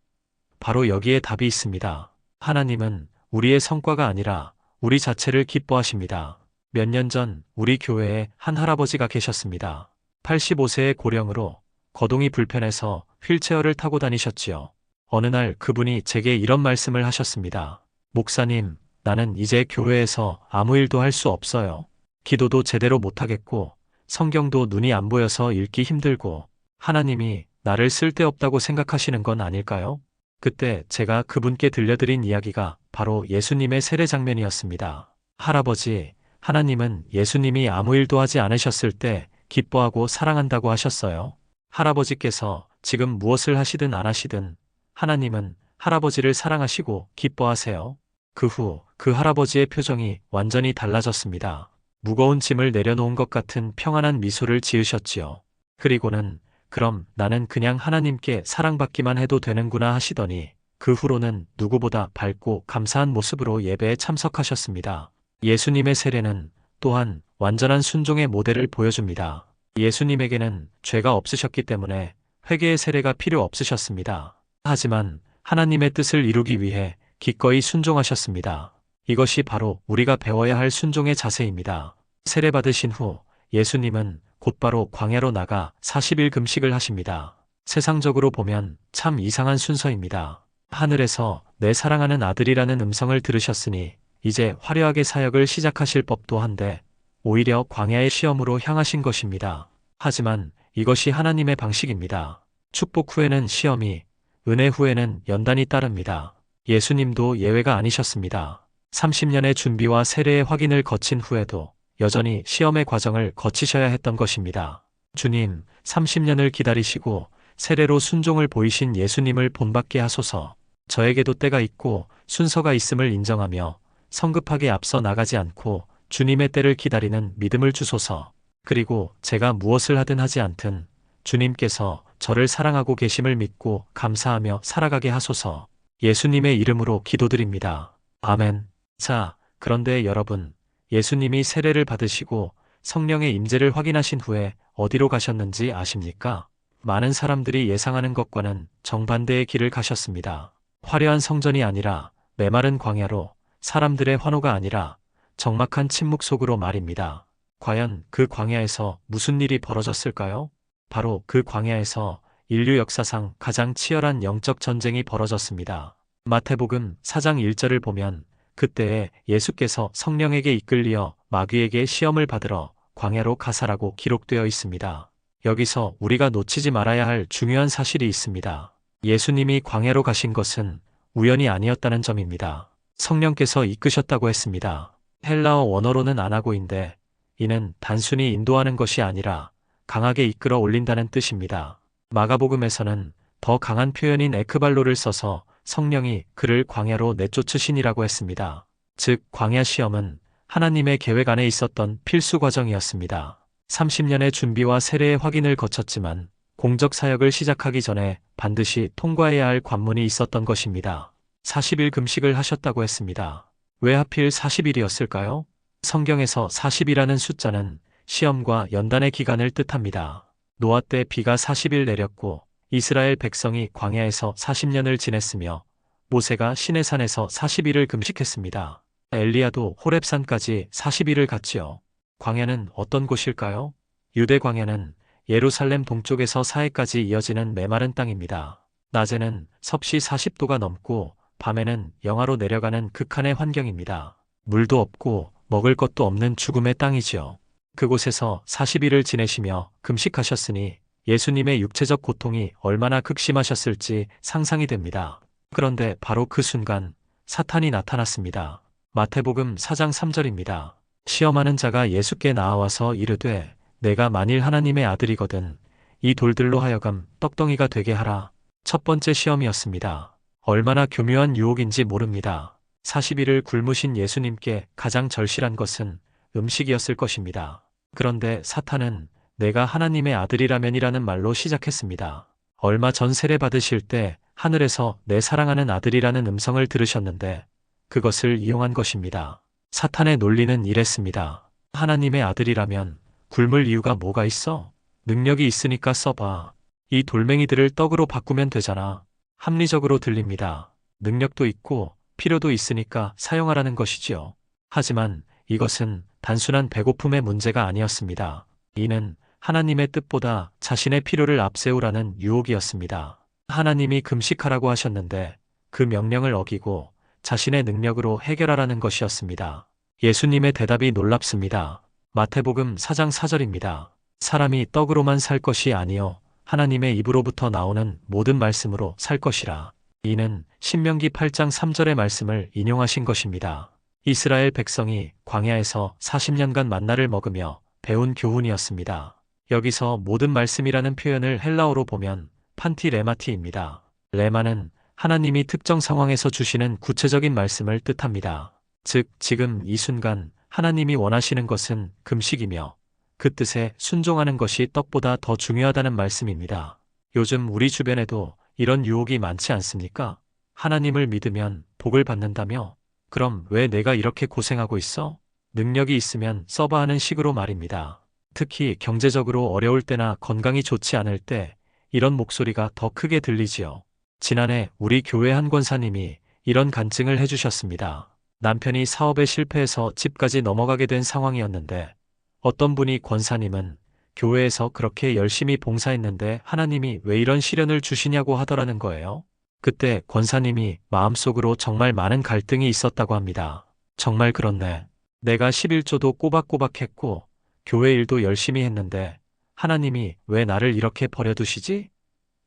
바로 여기에 답이 있습니다. 하나님은 우리의 성과가 아니라 우리 자체를 기뻐하십니다. 몇 년 전 우리 교회에 한 할아버지가 계셨습니다. 85세의 고령으로 거동이 불편해서 휠체어를 타고 다니셨지요. 어느 날 그분이 제게 이런 말씀을 하셨습니다. 목사님, 나는 이제 교회에서 아무 일도 할 수 없어요. 기도도 제대로 못하겠고 성경도 눈이 안 보여서 읽기 힘들고 하나님이 나를 쓸데없다고 생각하시는 건 아닐까요? 그때 제가 그분께 들려드린 이야기가 바로 예수님의 세례 장면이었습니다. 할아버지, 하나님은 예수님이 아무 일도 하지 않으셨을 때 기뻐하고 사랑한다고 하셨어요. 할아버지께서 지금 무엇을 하시든 안 하시든 하나님은 할아버지를 사랑하시고 기뻐하세요. 그 후 그 할아버지의 표정이 완전히 달라졌습니다. 무거운 짐을 내려놓은 것 같은 평안한 미소를 지으셨지요. 그리고는 그럼 나는 그냥 하나님께 사랑받기만 해도 되는구나 하시더니 그 후로는 누구보다 밝고 감사한 모습으로 예배에 참석하셨습니다. 예수님의 세례는 또한 완전한 순종의 모델을 보여줍니다. 예수님에게는 죄가 없으셨기 때문에 회개의 세례가 필요 없으셨습니다. 하지만 하나님의 뜻을 이루기 위해 기꺼이 순종하셨습니다. 이것이 바로 우리가 배워야 할 순종의 자세입니다. 세례 받으신 후 예수님은 곧바로 광야로 나가 40일 금식을 하십니다. 세상적으로 보면 참 이상한 순서입니다. 하늘에서 내 사랑하는 아들이라는 음성을 들으셨으니 이제 화려하게 사역을 시작하실 법도 한데 오히려 광야의 시험으로 향하신 것입니다. 하지만 이것이 하나님의 방식입니다. 축복 후에는 시험이, 은혜 후에는 연단이 따릅니다. 예수님도 예외가 아니셨습니다. 30년의 준비와 세례의 확인을 거친 후에도 여전히 시험의 과정을 거치셔야 했던 것입니다. 주님, 30년을 기다리시고 세례로 순종을 보이신 예수님을 본받게 하소서. 저에게도 때가 있고 순서가 있음을 인정하며 성급하게 앞서 나가지 않고 주님의 때를 기다리는 믿음을 주소서. 그리고 제가 무엇을 하든 하지 않든 주님께서 저를 사랑하고 계심을 믿고 감사하며 살아가게 하소서. 예수님의 이름으로 기도드립니다. 아멘. 자, 그런데 여러분, 예수님이 세례를 받으시고 성령의 임재를 확인하신 후에 어디로 가셨는지 아십니까? 많은 사람들이 예상하는 것과는 정반대의 길을 가셨습니다. 화려한 성전이 아니라 메마른 광야로, 사람들의 환호가 아니라 적막한 침묵 속으로 말입니다. 과연 그 광야에서 무슨 일이 벌어졌을까요? 바로 그 광야에서 인류 역사상 가장 치열한 영적 전쟁이 벌어졌습니다. 마태복음 4장 1절을 보면 그때에 예수께서 성령에게 이끌리어 마귀에게 시험을 받으러 광야로 가사라고 기록되어 있습니다. 여기서 우리가 놓치지 말아야 할 중요한 사실이 있습니다. 예수님이 광야로 가신 것은 우연이 아니었다는 점입니다. 성령께서 이끄셨다고 했습니다. 헬라어 원어로는 아나고인데 이는 단순히 인도하는 것이 아니라 강하게 이끌어 올린다는 뜻입니다. 마가복음에서는 더 강한 표현인 에크발로를 써서 성령이 그를 광야로 내쫓으시니라고 했습니다. 즉 광야 시험은 하나님의 계획 안에 있었던 필수 과정이었습니다. 30년의 준비와 세례의 확인을 거쳤지만 공적 사역을 시작하기 전에 반드시 통과해야 할 관문이 있었던 것입니다. 40일 금식을 하셨다고 했습니다. 왜 하필 40일이었을까요? 성경에서 40이라는 숫자는 시험과 연단의 기간을 뜻합니다. 노아 때 비가 40일 내렸고 이스라엘 백성이 광야에서 40년을 지냈으며 모세가 시내산에서 40일을 금식했습니다. 엘리야도 호렙산까지 40일을 갔지요. 광야는 어떤 곳일까요? 유대 광야는 예루살렘 동쪽에서 사해까지 이어지는 메마른 땅입니다. 낮에는 섭씨 40도가 넘고 밤에는 영하로 내려가는 극한의 환경입니다. 물도 없고 먹을 것도 없는 죽음의 땅이지요. 그곳에서 40일을 지내시며 금식하셨으니 예수님의 육체적 고통이 얼마나 극심하셨을지 상상이 됩니다. 그런데 바로 그 순간 사탄이 나타났습니다. 마태복음 4장 3절입니다. 시험하는 자가 예수께 나아와서 이르되 내가 만일 하나님의 아들이거든 이 돌들로 하여금 떡덩이가 되게 하라. 첫 번째 시험이었습니다. 얼마나 교묘한 유혹인지 모릅니다. 40일을 굶으신 예수님께 가장 절실한 것은 음식이었을 것입니다. 그런데 사탄은 내가 하나님의 아들이라면이라는 말로 시작했습니다. 얼마 전 세례 받으실 때 하늘에서 내 사랑하는 아들이라는 음성을 들으셨는데 그것을 이용한 것입니다. 사탄의 논리는 이랬습니다. 하나님의 아들이라면 굶을 이유가 뭐가 있어? 능력이 있으니까 써봐. 이 돌멩이들을 떡으로 바꾸면 되잖아. 합리적으로 들립니다. 능력도 있고 필요도 있으니까 사용하라는 것이지요. 하지만 이것은 단순한 배고픔의 문제가 아니었습니다. 이는 하나님의 뜻보다 자신의 필요를 앞세우라는 유혹이었습니다. 하나님이 금식하라고 하셨는데 그 명령을 어기고 자신의 능력으로 해결하라는 것이었습니다. 예수님의 대답이 놀랍습니다. 마태복음 4장 4절입니다. 사람이 떡으로만 살 것이 아니요 하나님의 입으로부터 나오는 모든 말씀으로 살 것이라. 이는 신명기 8장 3절의 말씀을 인용하신 것입니다. 이스라엘 백성이 광야에서 40년간 만나를 먹으며 배운 교훈이었습니다. 여기서 모든 말씀이라는 표현을 헬라어로 보면 판티 레마티입니다. 레마는 하나님이 특정 상황에서 주시는 구체적인 말씀을 뜻합니다. 즉, 지금 이 순간 하나님이 원하시는 것은 금식이며 그 뜻에 순종하는 것이 떡보다 더 중요하다는 말씀입니다. 요즘 우리 주변에도 이런 유혹이 많지 않습니까? 하나님을 믿으면 복을 받는다며? 그럼 왜 내가 이렇게 고생하고 있어? 능력이 있으면 써봐 하는 식으로 말입니다. 특히 경제적으로 어려울 때나 건강이 좋지 않을 때 이런 목소리가 더 크게 들리지요. 지난해 우리 교회 한 권사님이 이런 간증을 해주셨습니다. 남편이 사업에 실패해서 집까지 넘어가게 된 상황이었는데 어떤 분이 권사님은 교회에서 그렇게 열심히 봉사했는데 하나님이 왜 이런 시련을 주시냐고 하더라는 거예요. 그때 권사님이 마음속으로 정말 많은 갈등이 있었다고 합니다. 정말 그렇네. 내가 11조도 꼬박꼬박 했고 교회 일도 열심히 했는데 하나님이 왜 나를 이렇게 버려두시지?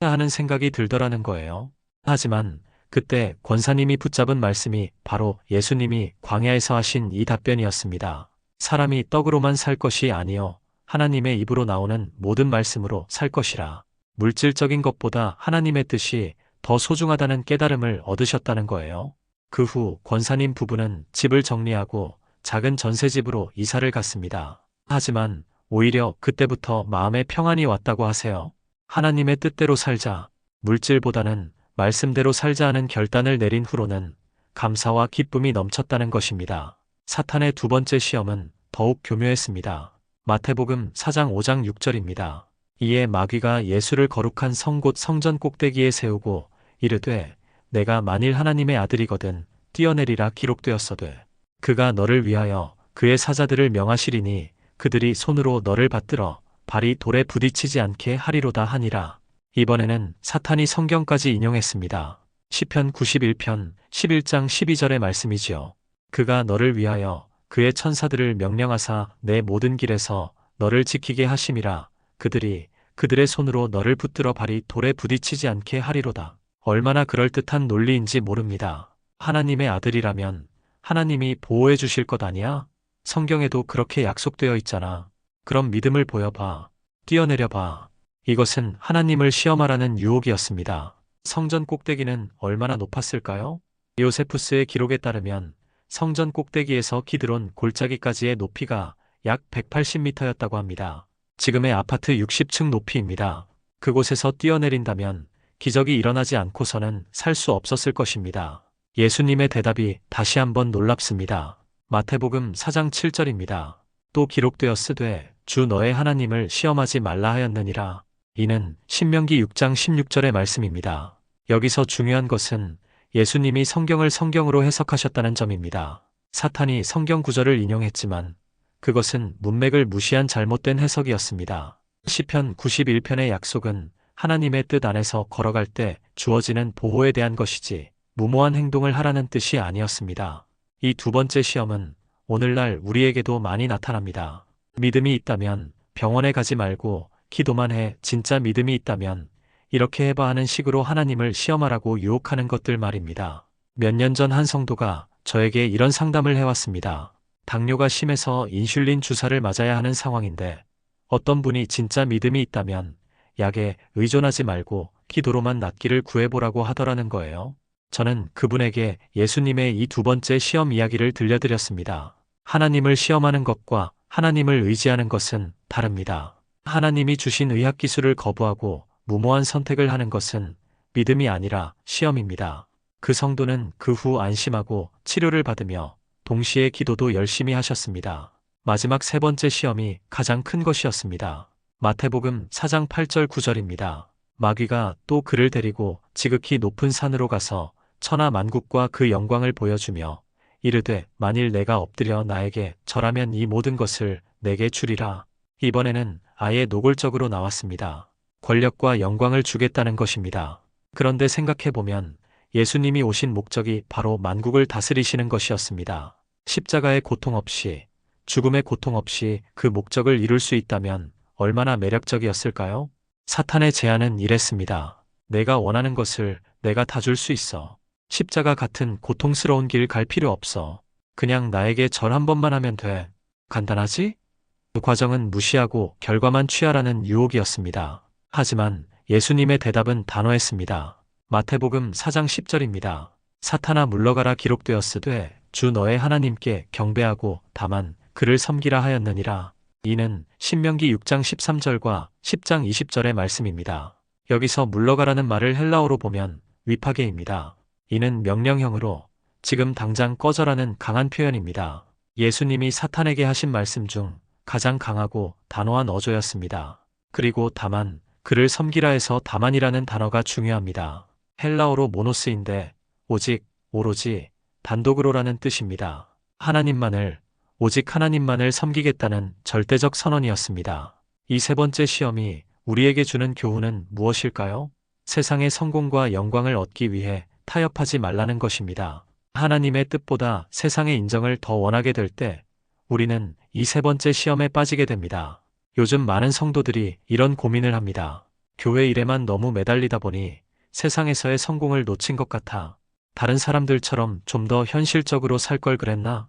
하는 생각이 들더라는 거예요. 하지만 그때 권사님이 붙잡은 말씀이 바로 예수님이 광야에서 하신 이 답변이었습니다. 사람이 떡으로만 살 것이 아니요 하나님의 입으로 나오는 모든 말씀으로 살 것이라. 물질적인 것보다 하나님의 뜻이 더 소중하다는 깨달음을 얻으셨다는 거예요. 그 후 권사님 부부는 집을 정리하고 작은 전셋집으로 이사를 갔습니다. 하지만 오히려 그때부터 마음에 평안이 왔다고 하세요. 하나님의 뜻대로 살자, 물질보다는 말씀대로 살자 하는 결단을 내린 후로는 감사와 기쁨이 넘쳤다는 것입니다. 사탄의 두 번째 시험은 더욱 교묘했습니다. 마태복음 4장 5장 6절입니다. 이에 마귀가 예수를 거룩한 성 곧 성전 꼭대기에 세우고 이르되 내가 만일 하나님의 아들이거든 뛰어내리라 기록되었어되 그가 너를 위하여 그의 사자들을 명하시리니 그들이 손으로 너를 받들어 발이 돌에 부딪히지 않게 하리로다 하니라. 이번에는 사탄이 성경까지 인용했습니다. 시편 91편 11장 12절의 말씀이지요. 그가 너를 위하여 그의 천사들을 명령하사 내 모든 길에서 너를 지키게 하심이라. 그들이 그들의 손으로 너를 붙들어 발이 돌에 부딪히지 않게 하리로다. 얼마나 그럴듯한 논리인지 모릅니다. 하나님의 아들이라면 하나님이 보호해 주실 것 아니야? 성경에도 그렇게 약속되어 있잖아. 그럼 믿음을 보여봐. 뛰어내려봐. 이것은 하나님을 시험하라는 유혹이었습니다. 성전 꼭대기는 얼마나 높았을까요? 요세푸스의 기록에 따르면 성전 꼭대기에서 기드론 골짜기까지의 높이가 약 180m였다고 합니다. 지금의 아파트 60층 높이입니다. 그곳에서 뛰어내린다면 기적이 일어나지 않고서는 살 수 없었을 것입니다. 예수님의 대답이 다시 한번 놀랍습니다. 마태복음 4장 7절입니다. 또 기록되었으되 주 너의 하나님을 시험하지 말라 하였느니라. 이는 신명기 6장 16절의 말씀입니다. 여기서 중요한 것은 예수님이 성경을 성경으로 해석하셨다는 점입니다. 사탄이 성경 구절을 인용했지만 그것은 문맥을 무시한 잘못된 해석이었습니다. 시편 91편의 약속은 하나님의 뜻 안에서 걸어갈 때 주어지는 보호에 대한 것이지 무모한 행동을 하라는 뜻이 아니었습니다. 이 두 번째 시험은 오늘날 우리에게도 많이 나타납니다. 믿음이 있다면 병원에 가지 말고 기도만 해. 진짜 믿음이 있다면 이렇게 해봐 하는 식으로 하나님을 시험하라고 유혹하는 것들 말입니다. 몇 년 전 한 성도가 저에게 이런 상담을 해왔습니다. 당뇨가 심해서 인슐린 주사를 맞아야 하는 상황인데 어떤 분이 진짜 믿음이 있다면 약에 의존하지 말고 기도로만 낫기를 구해보라고 하더라는 거예요. 저는 그분에게 예수님의 이 두 번째 시험 이야기를 들려드렸습니다. 하나님을 시험하는 것과 하나님을 의지하는 것은 다릅니다. 하나님이 주신 의학기술을 거부하고 무모한 선택을 하는 것은 믿음이 아니라 시험입니다. 그 성도는 그 후 안심하고 치료를 받으며 동시에 기도도 열심히 하셨습니다. 마지막 세 번째 시험이 가장 큰 것이었습니다. 마태복음 4장 8절 9절입니다. 마귀가 또 그를 데리고 지극히 높은 산으로 가서 천하 만국과 그 영광을 보여주며 이르되 만일 내가 엎드려 나에게 절하면 이 모든 것을 내게 주리라. 이번에는 아예 노골적으로 나왔습니다. 권력과 영광을 주겠다는 것입니다. 그런데 생각해보면 예수님이 오신 목적이 바로 만국을 다스리시는 것이었습니다. 십자가의 고통 없이, 죽음의 고통 없이 그 목적을 이룰 수 있다면 얼마나 매력적이었을까요? 사탄의 제안은 이랬습니다. 내가 원하는 것을 내가 다 줄 수 있어. 십자가 같은 고통스러운 길 갈 필요 없어. 그냥 나에게 절 한 번만 하면 돼. 간단하지? 그 과정은 무시하고 결과만 취하라는 유혹이었습니다. 하지만 예수님의 대답은 단호했습니다. 마태복음 4장 10절입니다. 사탄아 물러가라 기록되었으되 주 너의 하나님께 경배하고 다만 그를 섬기라 하였느니라. 이는 신명기 6장 13절과 10장 20절의 말씀입니다. 여기서 물러가라는 말을 헬라어로 보면 위파게입니다. 이는 명령형으로 지금 당장 꺼져라는 강한 표현입니다. 예수님이 사탄에게 하신 말씀 중 가장 강하고 단호한 어조였습니다. 그리고 다만 그를 섬기라 해서 다만이라는 단어가 중요합니다. 헬라어로 모노스인데 오직, 오로지, 단독으로라는 뜻입니다. 하나님만을, 오직 하나님만을 섬기겠다는 절대적 선언이었습니다. 이 세 번째 시험이 우리에게 주는 교훈은 무엇일까요? 세상의 성공과 영광을 얻기 위해 타협하지 말라는 것입니다. 하나님의 뜻보다 세상의 인정을 더 원하게 될 때 우리는 이 세 번째 시험에 빠지게 됩니다. 요즘 많은 성도들이 이런 고민을 합니다. 교회 일에만 너무 매달리다 보니 세상에서의 성공을 놓친 것 같아. 다른 사람들처럼 좀 더 현실적으로 살 걸 그랬나?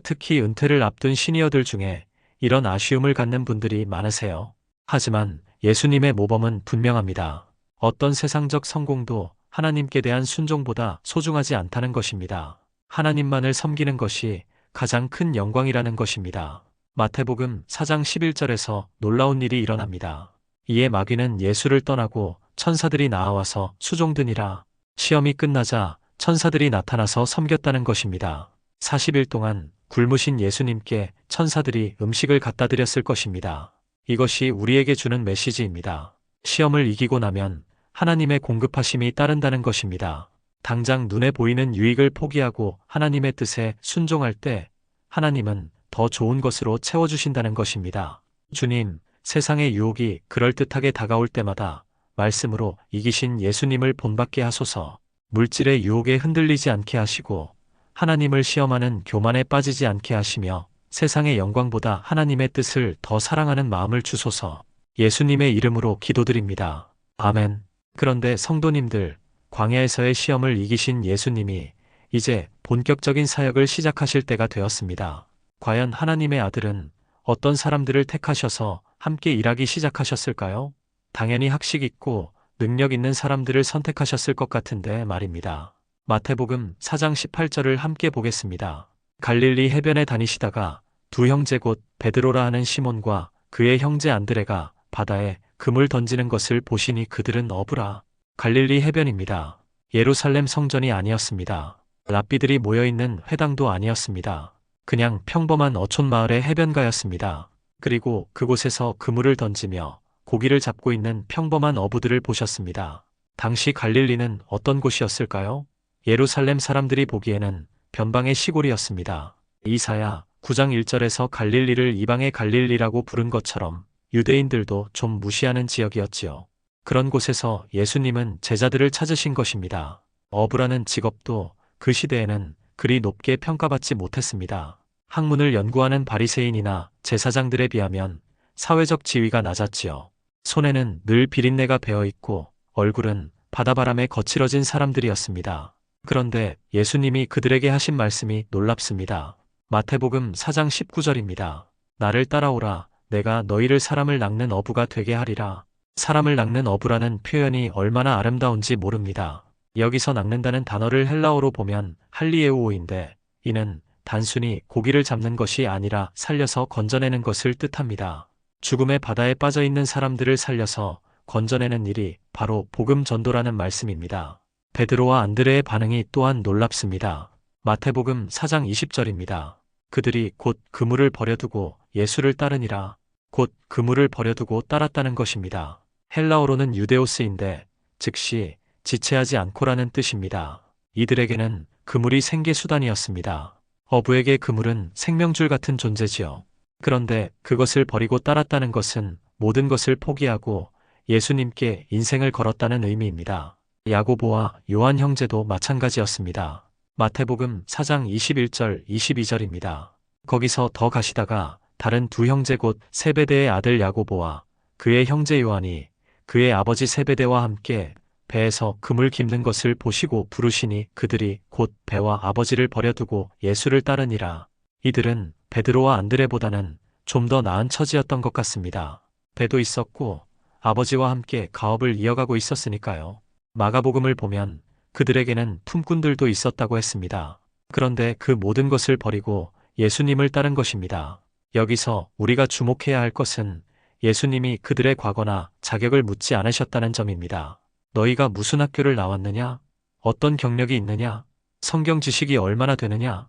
특히 은퇴를 앞둔 시니어들 중에 이런 아쉬움을 갖는 분들이 많으세요. 하지만 예수님의 모범은 분명합니다. 어떤 세상적 성공도 하나님께 대한 순종보다 소중하지 않다는 것입니다. 하나님만을 섬기는 것이 가장 큰 영광이라는 것입니다. 마태복음 4장 11절에서 놀라운 일이 일어납니다. 이에 마귀는 예수를 떠나고 천사들이 나와서 수종드니라. 시험이 끝나자 천사들이 나타나서 섬겼다는 것입니다. 40일 동안 굶으신 예수님께 천사들이 음식을 갖다 드렸을 것입니다. 이것이 우리에게 주는 메시지입니다. 시험을 이기고 나면 하나님의 공급하심이 따른다는 것입니다. 당장 눈에 보이는 유익을 포기하고 하나님의 뜻에 순종할 때 하나님은 더 좋은 것으로 채워주신다는 것입니다. 주님, 세상의 유혹이 그럴듯하게 다가올 때마다 말씀으로 이기신 예수님을 본받게 하소서. 물질의 유혹에 흔들리지 않게 하시고 하나님을 시험하는 교만에 빠지지 않게 하시며 세상의 영광보다 하나님의 뜻을 더 사랑하는 마음을 주소서. 예수님의 이름으로 기도드립니다. 아멘. 그런데 성도님들, 광야에서의 시험을 이기신 예수님이 이제 본격적인 사역을 시작하실 때가 되었습니다. 과연 하나님의 아들은 어떤 사람들을 택하셔서 함께 일하기 시작하셨을까요? 당연히 학식 있고 능력 있는 사람들을 선택하셨을 것 같은데 말입니다. 마태복음 4장 18절을 함께 보겠습니다. 갈릴리 해변에 다니시다가 두 형제 곧 베드로라 하는 시몬과 그의 형제 안드레가 바다에 금을 던지는 것을 보시니 그들은 어부라. 갈릴리 해변입니다. 예루살렘 성전이 아니었습니다. 랍비들이 모여있는 회당도 아니었습니다. 그냥 평범한 어촌 마을의 해변가였습니다. 그리고 그곳에서 그물을 던지며 고기를 잡고 있는 평범한 어부들을 보셨습니다. 당시 갈릴리는 어떤 곳이었을까요? 예루살렘 사람들이 보기에는 변방의 시골이었습니다. 이사야 9장 1절에서 갈릴리를 이방의 갈릴리라고 부른 것처럼 유대인들도 좀 무시하는 지역이었지요. 그런 곳에서 예수님은 제자들을 찾으신 것입니다. 어부라는 직업도 그 시대에는 그리 높게 평가받지 못했습니다. 학문을 연구하는 바리새인이나 제사장들에 비하면 사회적 지위가 낮았지요. 손에는 늘 비린내가 배어있고 얼굴은 바다바람에 거칠어진 사람들이었습니다. 그런데 예수님이 그들에게 하신 말씀이 놀랍습니다. 마태복음 4장 19절입니다. 나를 따라오라. 내가 너희를 사람을 낚는 어부가 되게 하리라. 사람을 낚는 어부라는 표현이 얼마나 아름다운지 모릅니다. 여기서 낚는다는 단어를 헬라어로 보면 할리에우오인데 이는 단순히 고기를 잡는 것이 아니라 살려서 건져내는 것을 뜻합니다. 죽음의 바다에 빠져있는 사람들을 살려서 건져내는 일이 바로 복음 전도라는 말씀입니다. 베드로와 안드레의 반응이 또한 놀랍습니다. 마태복음 4장 20절입니다. 그들이 곧 그물을 버려두고 예수를 따르니라. 곧 그물을 버려두고 따랐다는 것입니다. 헬라어로는 유데오스인데 즉시 지체하지 않고라는 뜻입니다. 이들에게는 그물이 생계수단이었습니다. 어부에게 그물은 생명줄 같은 존재지요. 그런데 그것을 버리고 따랐다는 것은 모든 것을 포기하고 예수님께 인생을 걸었다는 의미입니다. 야고보와 요한 형제도 마찬가지였습니다. 마태복음 4장 21절 22절입니다. 거기서 더 가시다가 다른 두 형제 곧 세베대의 아들 야고보와 그의 형제 요한이 그의 아버지 세베대와 함께 배에서 그물 깁는 것을 보시고 부르시니 그들이 곧 배와 아버지를 버려두고 예수를 따르니라. 이들은 베드로와 안드레보다는 좀 더 나은 처지였던 것 같습니다. 배도 있었고 아버지와 함께 가업을 이어가고 있었으니까요. 마가복음을 보면 그들에게는 품꾼들도 있었다고 했습니다. 그런데 그 모든 것을 버리고 예수님을 따른 것입니다. 여기서 우리가 주목해야 할 것은 예수님이 그들의 과거나 자격을 묻지 않으셨다는 점입니다. 너희가 무슨 학교를 나왔느냐? 어떤 경력이 있느냐? 성경 지식이 얼마나 되느냐?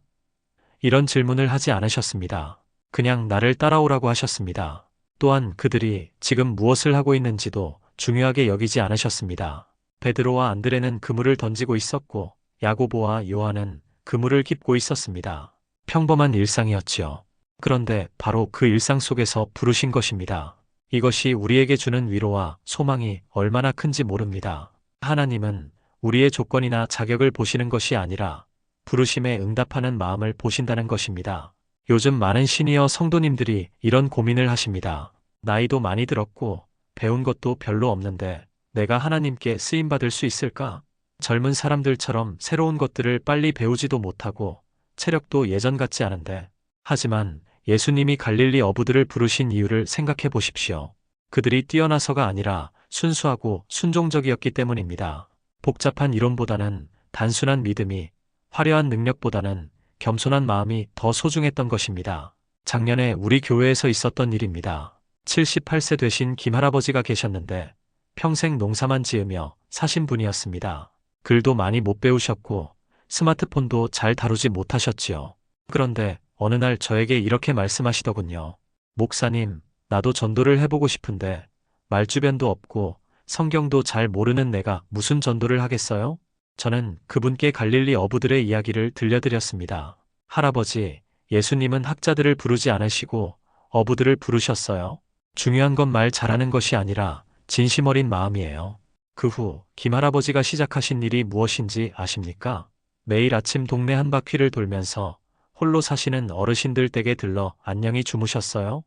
이런 질문을 하지 않으셨습니다. 그냥 나를 따라오라고 하셨습니다. 또한 그들이 지금 무엇을 하고 있는지도 중요하게 여기지 않으셨습니다. 베드로와 안드레는 그물을 던지고 있었고 야고보와 요한은 그물을 깁고 있었습니다. 평범한 일상이었지요. 그런데 바로 그 일상 속에서 부르신 것입니다. 이것이 우리에게 주는 위로와 소망이 얼마나 큰지 모릅니다. 하나님은 우리의 조건이나 자격을 보시는 것이 아니라 부르심에 응답하는 마음을 보신다는 것입니다. 요즘 많은 시니어 성도님들이 이런 고민을 하십니다. 나이도 많이 들었고 배운 것도 별로 없는데 내가 하나님께 쓰임받을 수 있을까? 젊은 사람들처럼 새로운 것들을 빨리 배우지도 못하고 체력도 예전 같지 않은데 하지만 예수님이 갈릴리 어부들을 부르신 이유를 생각해 보십시오. 그들이 뛰어나서가 아니라 순수하고 순종적이었기 때문입니다. 복잡한 이론보다는 단순한 믿음이, 화려한 능력보다는 겸손한 마음이 더 소중했던 것입니다. 작년에 우리 교회에서 있었던 일입니다. 78세 되신 김할아버지가 계셨는데 평생 농사만 지으며 사신 분이었습니다. 글도 많이 못 배우셨고 스마트폰도 잘 다루지 못하셨지요. 그런데 어느 날 저에게 이렇게 말씀하시더군요. 목사님, 나도 전도를 해보고 싶은데 말주변도 없고 성경도 잘 모르는 내가 무슨 전도를 하겠어요? 저는 그분께 갈릴리 어부들의 이야기를 들려드렸습니다. 할아버지, 예수님은 학자들을 부르지 않으시고 어부들을 부르셨어요. 중요한 건 말 잘하는 것이 아니라 진심 어린 마음이에요. 그 후 김할아버지가 시작하신 일이 무엇인지 아십니까? 매일 아침 동네 한 바퀴를 돌면서 홀로 사시는 어르신들 댁에 들러 안녕히 주무셨어요?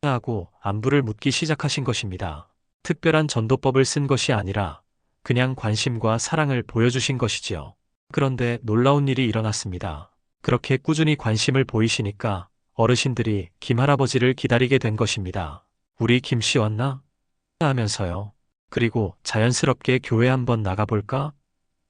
하고 안부를 묻기 시작하신 것입니다. 특별한 전도법을 쓴 것이 아니라 그냥 관심과 사랑을 보여주신 것이지요. 그런데 놀라운 일이 일어났습니다. 그렇게 꾸준히 관심을 보이시니까 어르신들이 김할아버지를 기다리게 된 것입니다. 우리 김씨 왔나? 하면서요. 그리고 자연스럽게 교회 한번 나가볼까?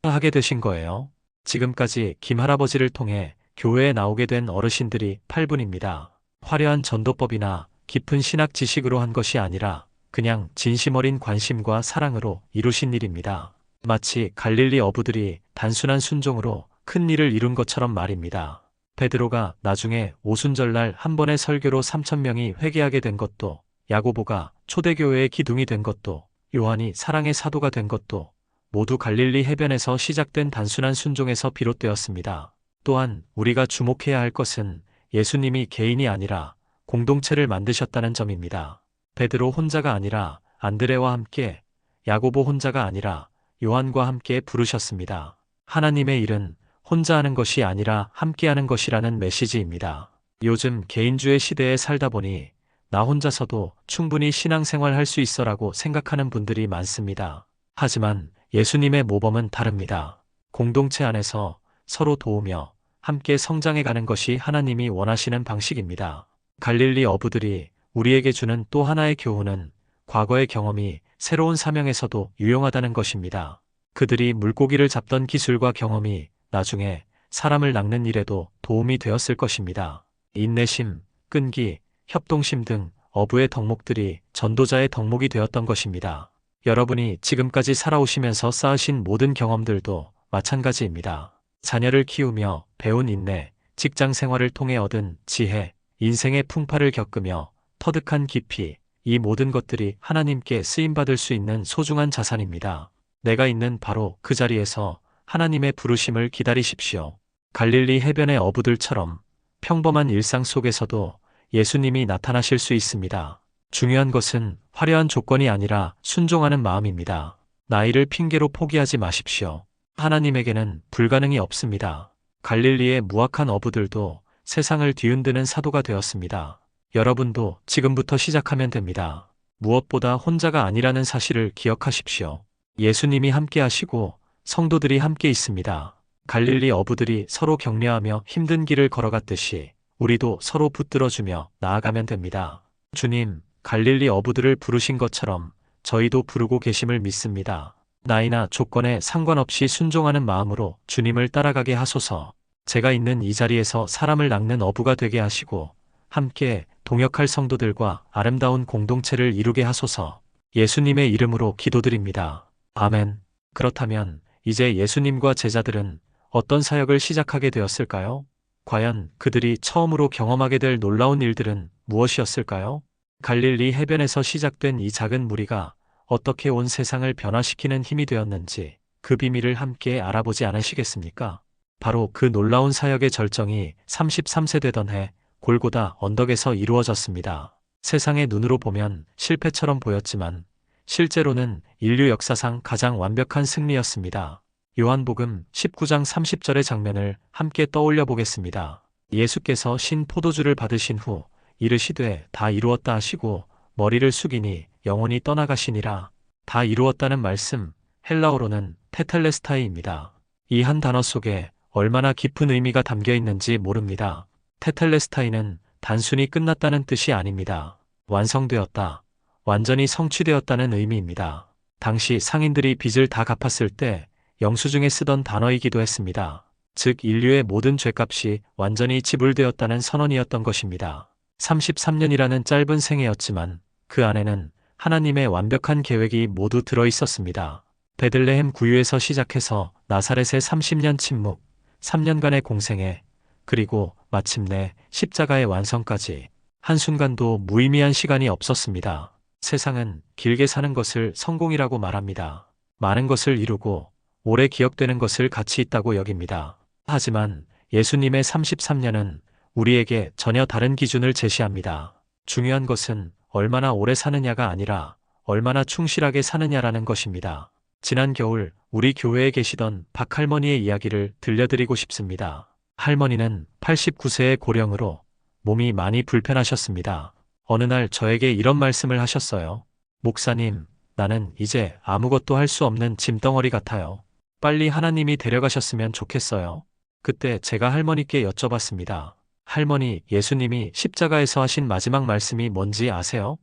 하게 되신 거예요. 지금까지 김할아버지를 통해 교회에 나오게 된 어르신들이 8분입니다. 화려한 전도법이나 깊은 신학 지식으로 한 것이 아니라 그냥 진심 어린 관심과 사랑으로 이루신 일입니다. 마치 갈릴리 어부들이 단순한 순종으로 큰 일을 이룬 것처럼 말입니다. 베드로가 나중에 오순절날 한 번의 설교로 3,000명이 회개하게 된 것도, 야고보가 초대교회의 기둥이 된 것도, 요한이 사랑의 사도가 된 것도 모두 갈릴리 해변에서 시작된 단순한 순종에서 비롯되었습니다. 또한 우리가 주목해야 할 것은 예수님이 개인이 아니라 공동체를 만드셨다는 점입니다. 베드로 혼자가 아니라 안드레와 함께, 야고보 혼자가 아니라 요한과 함께 부르셨습니다. 하나님의 일은 혼자 하는 것이 아니라 함께 하는 것이라는 메시지입니다. 요즘 개인주의 시대에 살다 보니 나 혼자서도 충분히 신앙생활 할 수 있어라고 생각하는 분들이 많습니다. 하지만 예수님의 모범은 다릅니다. 공동체 안에서 서로 도우며 함께 성장해가는 것이 하나님이 원하시는 방식입니다. 갈릴리 어부들이 우리에게 주는 또 하나의 교훈은 과거의 경험이 새로운 사명에서도 유용하다는 것입니다. 그들이 물고기를 잡던 기술과 경험이 나중에 사람을 낚는 일에도 도움이 되었을 것입니다. 인내심, 끈기, 협동심 등 어부의 덕목들이 전도자의 덕목이 되었던 것입니다. 여러분이 지금까지 살아오시면서 쌓으신 모든 경험들도 마찬가지입니다. 자녀를 키우며 배운 인내, 직장 생활을 통해 얻은 지혜, 인생의 풍파를 겪으며 터득한 깊이, 이 모든 것들이 하나님께 쓰임받을 수 있는 소중한 자산입니다. 내가 있는 바로 그 자리에서 하나님의 부르심을 기다리십시오. 갈릴리 해변의 어부들처럼 평범한 일상 속에서도 예수님이 나타나실 수 있습니다. 중요한 것은 화려한 조건이 아니라 순종하는 마음입니다. 나이를 핑계로 포기하지 마십시오. 하나님에게는 불가능이 없습니다. 갈릴리의 무학한 어부들도 세상을 뒤흔드는 사도가 되었습니다. 여러분도 지금부터 시작하면 됩니다. 무엇보다 혼자가 아니라는 사실을 기억하십시오. 예수님이 함께 하시고 성도들이 함께 있습니다. 갈릴리 어부들이 서로 격려하며 힘든 길을 걸어갔듯이 우리도 서로 붙들어주며 나아가면 됩니다. 주님, 갈릴리 어부들을 부르신 것처럼 저희도 부르고 계심을 믿습니다. 나이나 조건에 상관없이 순종하는 마음으로 주님을 따라가게 하소서. 제가 있는 이 자리에서 사람을 낚는 어부가 되게 하시고 함께 동역할 성도들과 아름다운 공동체를 이루게 하소서. 예수님의 이름으로 기도드립니다. 아멘. 그렇다면 이제 예수님과 제자들은 어떤 사역을 시작하게 되었을까요? 과연 그들이 처음으로 경험하게 될 놀라운 일들은 무엇이었을까요? 갈릴리 해변에서 시작된 이 작은 무리가 어떻게 온 세상을 변화시키는 힘이 되었는지 그 비밀을 함께 알아보지 않으시겠습니까? 바로 그 놀라운 사역의 절정이 33세 되던 해 골고다 언덕에서 이루어졌습니다. 세상의 눈으로 보면 실패처럼 보였지만 실제로는 인류 역사상 가장 완벽한 승리였습니다. 요한복음 19장 30절의 장면을 함께 떠올려 보겠습니다. 예수께서 신 포도주를 받으신 후 이르시되 다 이루었다 하시고 머리를 숙이니 영혼이 떠나가시니라. 다 이루었다는 말씀, 헬라어로는 테텔레스타이입니다. 이 한 단어 속에 얼마나 깊은 의미가 담겨 있는지 모릅니다. 테텔레스타이는 단순히 끝났다는 뜻이 아닙니다. 완성되었다, 완전히 성취되었다는 의미입니다. 당시 상인들이 빚을 다 갚았을 때 영수증에 쓰던 단어이기도 했습니다. 즉 인류의 모든 죄값이 완전히 지불되었다는 선언이었던 것입니다. 33년이라는 짧은 생애였지만 그 안에는 하나님의 완벽한 계획이 모두 들어 있었습니다. 베들레헴 구유에서 시작해서 나사렛의 30년 침묵, 3년간의 공생애, 그리고 마침내 십자가의 완성까지 한순간도 무의미한 시간이 없었습니다. 세상은 길게 사는 것을 성공이라고 말합니다. 많은 것을 이루고 오래 기억되는 것을 가치 있다고 여깁니다. 하지만 예수님의 33년은 우리에게 전혀 다른 기준을 제시합니다. 중요한 것은 얼마나 오래 사느냐가 아니라 얼마나 충실하게 사느냐라는 것입니다. 지난 겨울 우리 교회에 계시던 박할머니의 이야기를 들려드리고 싶습니다. 할머니는 89세의 고령으로 몸이 많이 불편하셨습니다. 어느 날 저에게 이런 말씀을 하셨어요. 목사님, 나는 이제 아무것도 할 수 없는 짐덩어리 같아요. 빨리 하나님이 데려가셨으면 좋겠어요. 그때 제가 할머니께 여쭤봤습니다. 할머니, 예수님이 십자가에서 하신 마지막 말씀이 뭔지 아세요?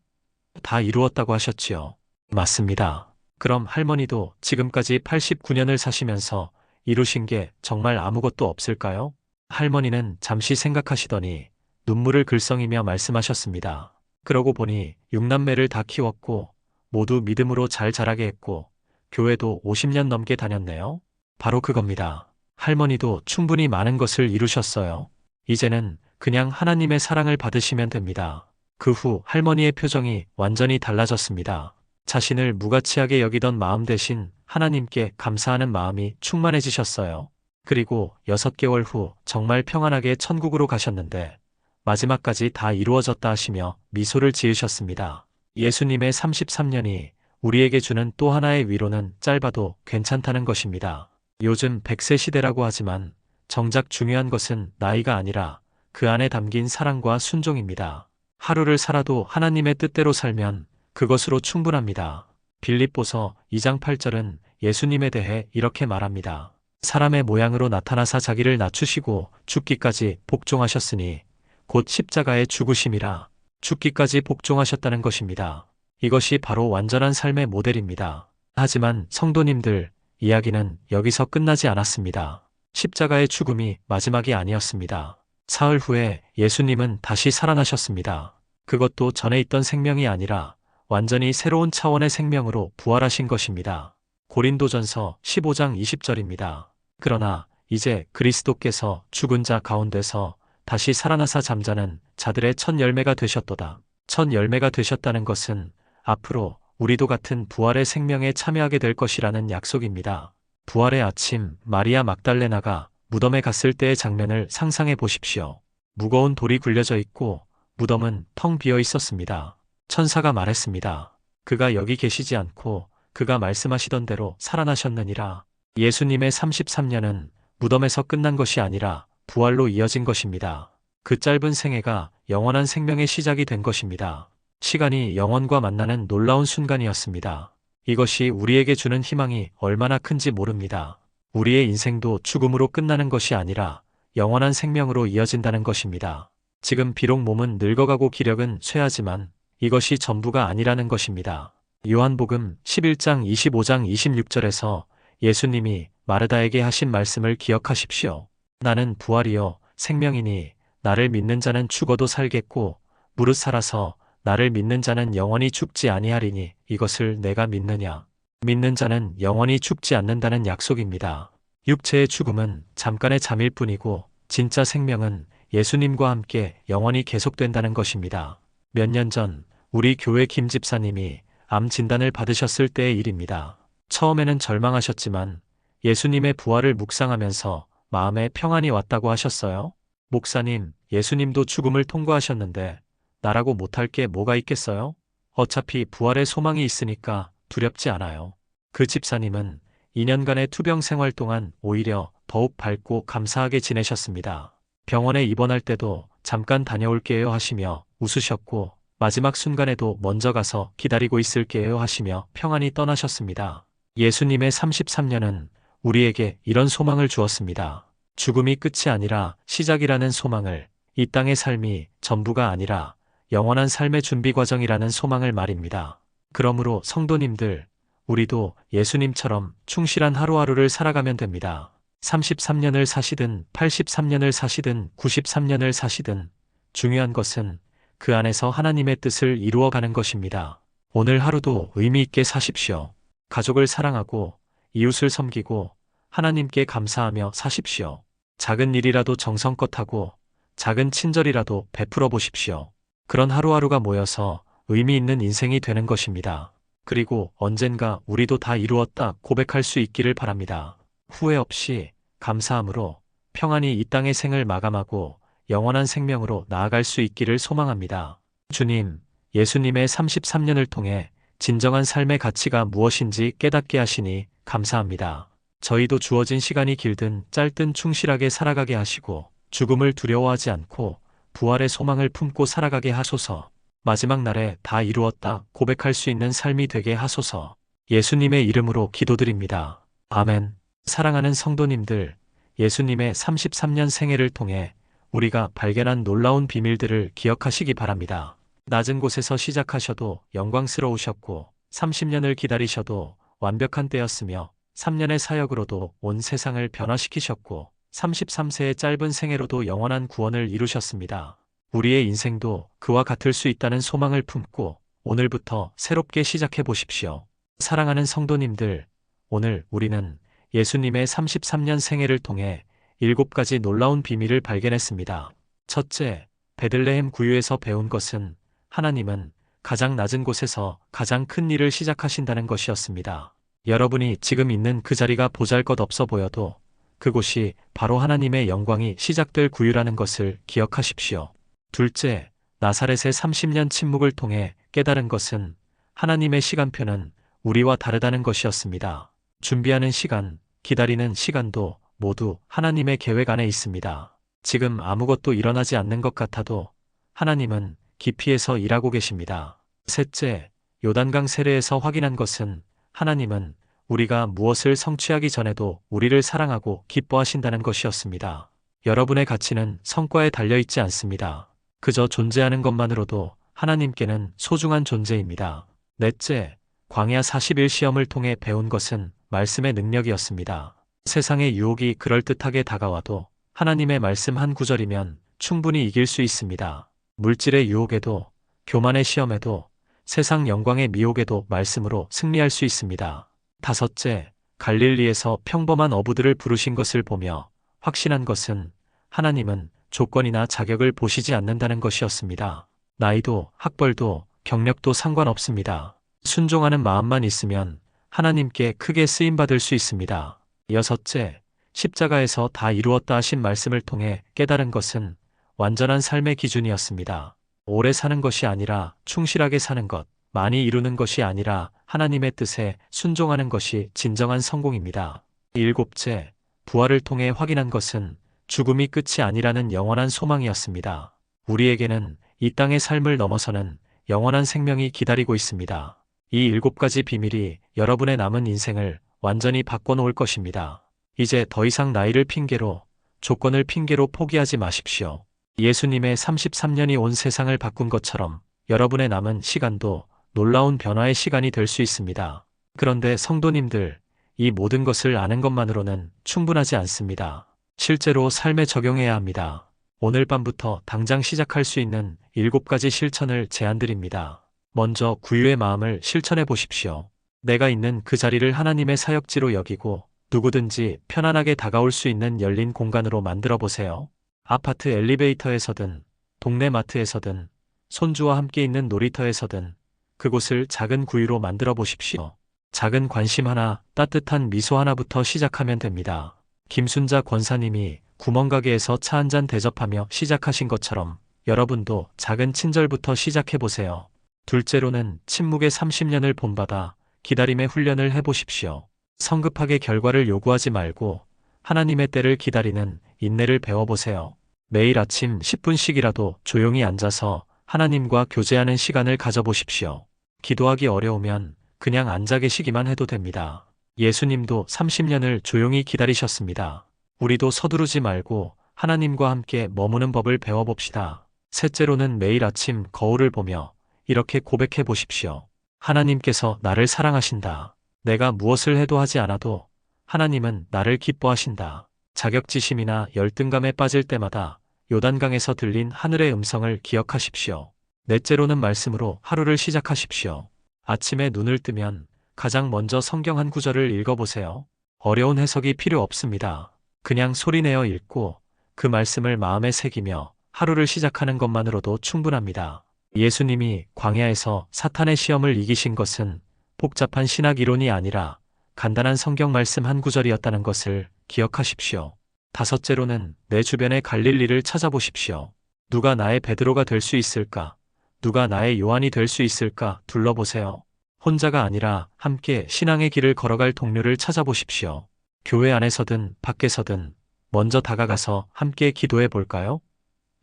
다 이루었다고 하셨지요. 맞습니다. 그럼 할머니도 지금까지 89년을 사시면서 이루신 게 정말 아무것도 없을까요? 할머니는 잠시 생각하시더니 눈물을 글썽이며 말씀하셨습니다. 그러고 보니 6남매를 다 키웠고 모두 믿음으로 잘 자라게 했고 교회도 50년 넘게 다녔네요. 바로 그겁니다. 할머니도 충분히 많은 것을 이루셨어요. 이제는 그냥 하나님의 사랑을 받으시면 됩니다. 그 후 할머니의 표정이 완전히 달라졌습니다. 자신을 무가치하게 여기던 마음 대신 하나님께 감사하는 마음이 충만해지셨어요. 그리고 6개월 후 정말 평안하게 천국으로 가셨는데 마지막까지 다 이루어졌다 하시며 미소를 지으셨습니다. 예수님의 33년이 우리에게 주는 또 하나의 위로는 짧아도 괜찮다는 것입니다. 요즘 100세 시대라고 하지만 정작 중요한 것은 나이가 아니라 그 안에 담긴 사랑과 순종입니다. 하루를 살아도 하나님의 뜻대로 살면 그것으로 충분합니다. 빌립보서 2장 8절은 예수님에 대해 이렇게 말합니다. 사람의 모양으로 나타나사 자기를 낮추시고 죽기까지 복종하셨으니 곧 십자가의 죽으심이라. 죽기까지 복종하셨다는 것입니다. 이것이 바로 완전한 삶의 모델입니다. 하지만 성도님들, 이야기는 여기서 끝나지 않았습니다. 십자가의 죽음이 마지막이 아니었습니다. 사흘 후에 예수님은 다시 살아나셨습니다. 그것도 전에 있던 생명이 아니라 완전히 새로운 차원의 생명으로 부활하신 것입니다. 고린도전서 15장 20절입니다. 그러나 이제 그리스도께서 죽은 자 가운데서 다시 살아나사 잠자는 자들의 첫 열매가 되셨도다. 첫 열매가 되셨다는 것은 앞으로 우리도 같은 부활의 생명에 참여하게 될 것이라는 약속입니다. 부활의 아침, 마리아 막달레나가 무덤에 갔을 때의 장면을 상상해 보십시오. 무거운 돌이 굴려져 있고 무덤은 텅 비어 있었습니다. 천사가 말했습니다. 그가 여기 계시지 않고 그가 말씀하시던 대로 살아나셨느니라. 예수님의 33년은 무덤에서 끝난 것이 아니라 부활로 이어진 것입니다. 그 짧은 생애가 영원한 생명의 시작이 된 것입니다. 시간이 영원과 만나는 놀라운 순간이었습니다. 이것이 우리에게 주는 희망이 얼마나 큰지 모릅니다. 우리의 인생도 죽음으로 끝나는 것이 아니라 영원한 생명으로 이어진다는 것입니다. 지금 비록 몸은 늙어가고 기력은 쇠하지만 이것이 전부가 아니라는 것입니다. 요한복음 11장 25장 26절에서 예수님이 마르다에게 하신 말씀을 기억하십시오. 나는 부활이요 생명이니 나를 믿는 자는 죽어도 살겠고 무릇 살아서 나를 믿는 자는 영원히 죽지 아니하리니 이것을 내가 믿느냐. 믿는 자는 영원히 죽지 않는다는 약속입니다. 육체의 죽음은 잠깐의 잠일 뿐이고 진짜 생명은 예수님과 함께 영원히 계속된다는 것입니다. 몇 년 전 우리 교회 김 집사님이 암 진단을 받으셨을 때의 일입니다. 처음에는 절망하셨지만 예수님의 부활을 묵상하면서 마음에 평안이 왔다고 하셨어요. 목사님, 예수님도 죽음을 통과하셨는데 나라고 못할 게 뭐가 있겠어요? 어차피 부활의 소망이 있으니까 두렵지 않아요. 그 집사님은 2년간의 투병 생활 동안 오히려 더욱 밝고 감사하게 지내셨습니다. 병원에 입원할 때도 잠깐 다녀올게요 하시며 웃으셨고 마지막 순간에도 먼저 가서 기다리고 있을게요 하시며 평안히 떠나셨습니다. 예수님의 33년은 우리에게 이런 소망을 주었습니다. 죽음이 끝이 아니라 시작이라는 소망을, 이 땅의 삶이 전부가 아니라 영원한 삶의 준비 과정이라는 소망을 말입니다. 그러므로 성도님들, 우리도 예수님처럼 충실한 하루하루를 살아가면 됩니다. 33년을 사시든 83년을 사시든 93년을 사시든 중요한 것은 그 안에서 하나님의 뜻을 이루어가는 것입니다. 오늘 하루도 의미 있게 사십시오. 가족을 사랑하고 이웃을 섬기고 하나님께 감사하며 사십시오. 작은 일이라도 정성껏 하고 작은 친절이라도 베풀어 보십시오. 그런 하루하루가 모여서 의미 있는 인생이 되는 것입니다. 그리고 언젠가 우리도 다 이루었다 고백할 수 있기를 바랍니다. 후회 없이 감사함으로 평안히 이 땅의 생을 마감하고 영원한 생명으로 나아갈 수 있기를 소망합니다. 주님, 예수님의 33년을 통해 진정한 삶의 가치가 무엇인지 깨닫게 하시니 감사합니다. 저희도 주어진 시간이 길든 짧든 충실하게 살아가게 하시고 죽음을 두려워하지 않고 부활의 소망을 품고 살아가게 하소서. 마지막 날에 다 이루었다 고백할 수 있는 삶이 되게 하소서. 예수님의 이름으로 기도드립니다. 아멘. 사랑하는 성도님들, 예수님의 33년 생애를 통해 우리가 발견한 놀라운 비밀들을 기억하시기 바랍니다. 낮은 곳에서 시작하셔도 영광스러우셨고 30년을 기다리셔도 완벽한 때였으며 3년의 사역으로도 온 세상을 변화시키셨고 33세의 짧은 생애로도 영원한 구원을 이루셨습니다. 우리의 인생도 그와 같을 수 있다는 소망을 품고 오늘부터 새롭게 시작해 보십시오. 사랑하는 성도님들, 오늘 우리는 예수님의 33년 생애를 통해 7가지 놀라운 비밀을 발견했습니다. 첫째, 베들레헴 구유에서 배운 것은 하나님은 가장 낮은 곳에서 가장 큰 일을 시작하신다는 것이었습니다. 여러분이 지금 있는 그 자리가 보잘것없어 보여도 그곳이 바로 하나님의 영광이 시작될 구유라는 것을 기억하십시오. 둘째, 나사렛의 30년 침묵을 통해 깨달은 것은 하나님의 시간표는 우리와 다르다는 것이었습니다. 준비하는 시간, 기다리는 시간도 모두 하나님의 계획 안에 있습니다. 지금 아무것도 일어나지 않는 것 같아도 하나님은 깊이에서 일하고 계십니다. 셋째, 요단강 세례에서 확인한 것은 하나님은 우리가 무엇을 성취하기 전에도 우리를 사랑하고 기뻐하신다는 것이었습니다. 여러분의 가치는 성과에 달려있지 않습니다. 그저 존재하는 것만으로도 하나님께는 소중한 존재입니다. 넷째, 광야 40일 시험을 통해 배운 것은 말씀의 능력이었습니다. 세상의 유혹이 그럴듯하게 다가와도 하나님의 말씀 한 구절이면 충분히 이길 수 있습니다. 물질의 유혹에도, 교만의 시험에도, 세상 영광의 미혹에도 말씀으로 승리할 수 있습니다. 다섯째, 갈릴리에서 평범한 어부들을 부르신 것을 보며 확신한 것은 하나님은 조건이나 자격을 보시지 않는다는 것이었습니다. 나이도, 학벌도, 경력도 상관없습니다. 순종하는 마음만 있으면 하나님께 크게 쓰임받을 수 있습니다. 여섯째, 십자가에서 다 이루었다 하신 말씀을 통해 깨달은 것은 완전한 삶의 기준이었습니다. 오래 사는 것이 아니라 충실하게 사는 것, 많이 이루는 것이 아니라 하나님의 뜻에 순종하는 것이 진정한 성공입니다. 일곱째, 부활을 통해 확인한 것은 죽음이 끝이 아니라는 영원한 소망이었습니다. 우리에게는 이 땅의 삶을 넘어서는 영원한 생명이 기다리고 있습니다. 이 7가지 비밀이 여러분의 남은 인생을 완전히 바꿔놓을 것입니다. 이제 더 이상 나이를 핑계로, 조건을 핑계로 포기하지 마십시오. 예수님의 33년이 온 세상을 바꾼 것처럼 여러분의 남은 시간도 놀라운 변화의 시간이 될 수 있습니다. 그런데 성도님들, 이 모든 것을 아는 것만으로는 충분하지 않습니다. 실제로 삶에 적용해야 합니다. 오늘 밤부터 당장 시작할 수 있는 7가지 실천을 제안드립니다. 먼저 구유의 마음을 실천해 보십시오. 내가 있는 그 자리를 하나님의 사역지로 여기고 누구든지 편안하게 다가올 수 있는 열린 공간으로 만들어 보세요. 아파트 엘리베이터에서든, 동네 마트에서든, 손주와 함께 있는 놀이터에서든 그곳을 작은 구유로 만들어 보십시오. 작은 관심 하나, 따뜻한 미소 하나부터 시작하면 됩니다. 김순자 권사님이 구멍가게에서 차 한잔 대접하며 시작하신 것처럼 여러분도 작은 친절부터 시작해 보세요. 둘째로는 침묵의 30년을 본받아 기다림의 훈련을 해보십시오. 성급하게 결과를 요구하지 말고 하나님의 때를 기다리는 인내를 배워보세요. 매일 아침 10분씩이라도 조용히 앉아서 하나님과 교제하는 시간을 가져보십시오. 기도하기 어려우면 그냥 앉아 계시기만 해도 됩니다. 예수님도 30년을 조용히 기다리셨습니다. 우리도 서두르지 말고 하나님과 함께 머무는 법을 배워봅시다. 셋째로는 매일 아침 거울을 보며 이렇게 고백해 보십시오. 하나님께서 나를 사랑하신다. 내가 무엇을 해도 하지 않아도 하나님은 나를 기뻐하신다. 자격지심이나 열등감에 빠질 때마다 요단강에서 들린 하늘의 음성을 기억하십시오. 넷째로는 말씀으로 하루를 시작하십시오. 아침에 눈을 뜨면 가장 먼저 성경 한 구절을 읽어보세요. 어려운 해석이 필요 없습니다. 그냥 소리내어 읽고 그 말씀을 마음에 새기며 하루를 시작하는 것만으로도 충분합니다. 예수님이 광야에서 사탄의 시험을 이기신 것은 복잡한 신학 이론이 아니라 간단한 성경 말씀 한 구절이었다는 것을 기억하십시오. 다섯째로는 내 주변의 갈릴리를 찾아보십시오. 누가 나의 베드로가 될 수 있을까? 누가 나의 요한이 될 수 있을까? 둘러보세요. 혼자가 아니라 함께 신앙의 길을 걸어갈 동료를 찾아보십시오. 교회 안에서든 밖에서든 먼저 다가가서 함께 기도해 볼까요?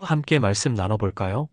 함께 말씀 나눠볼까요?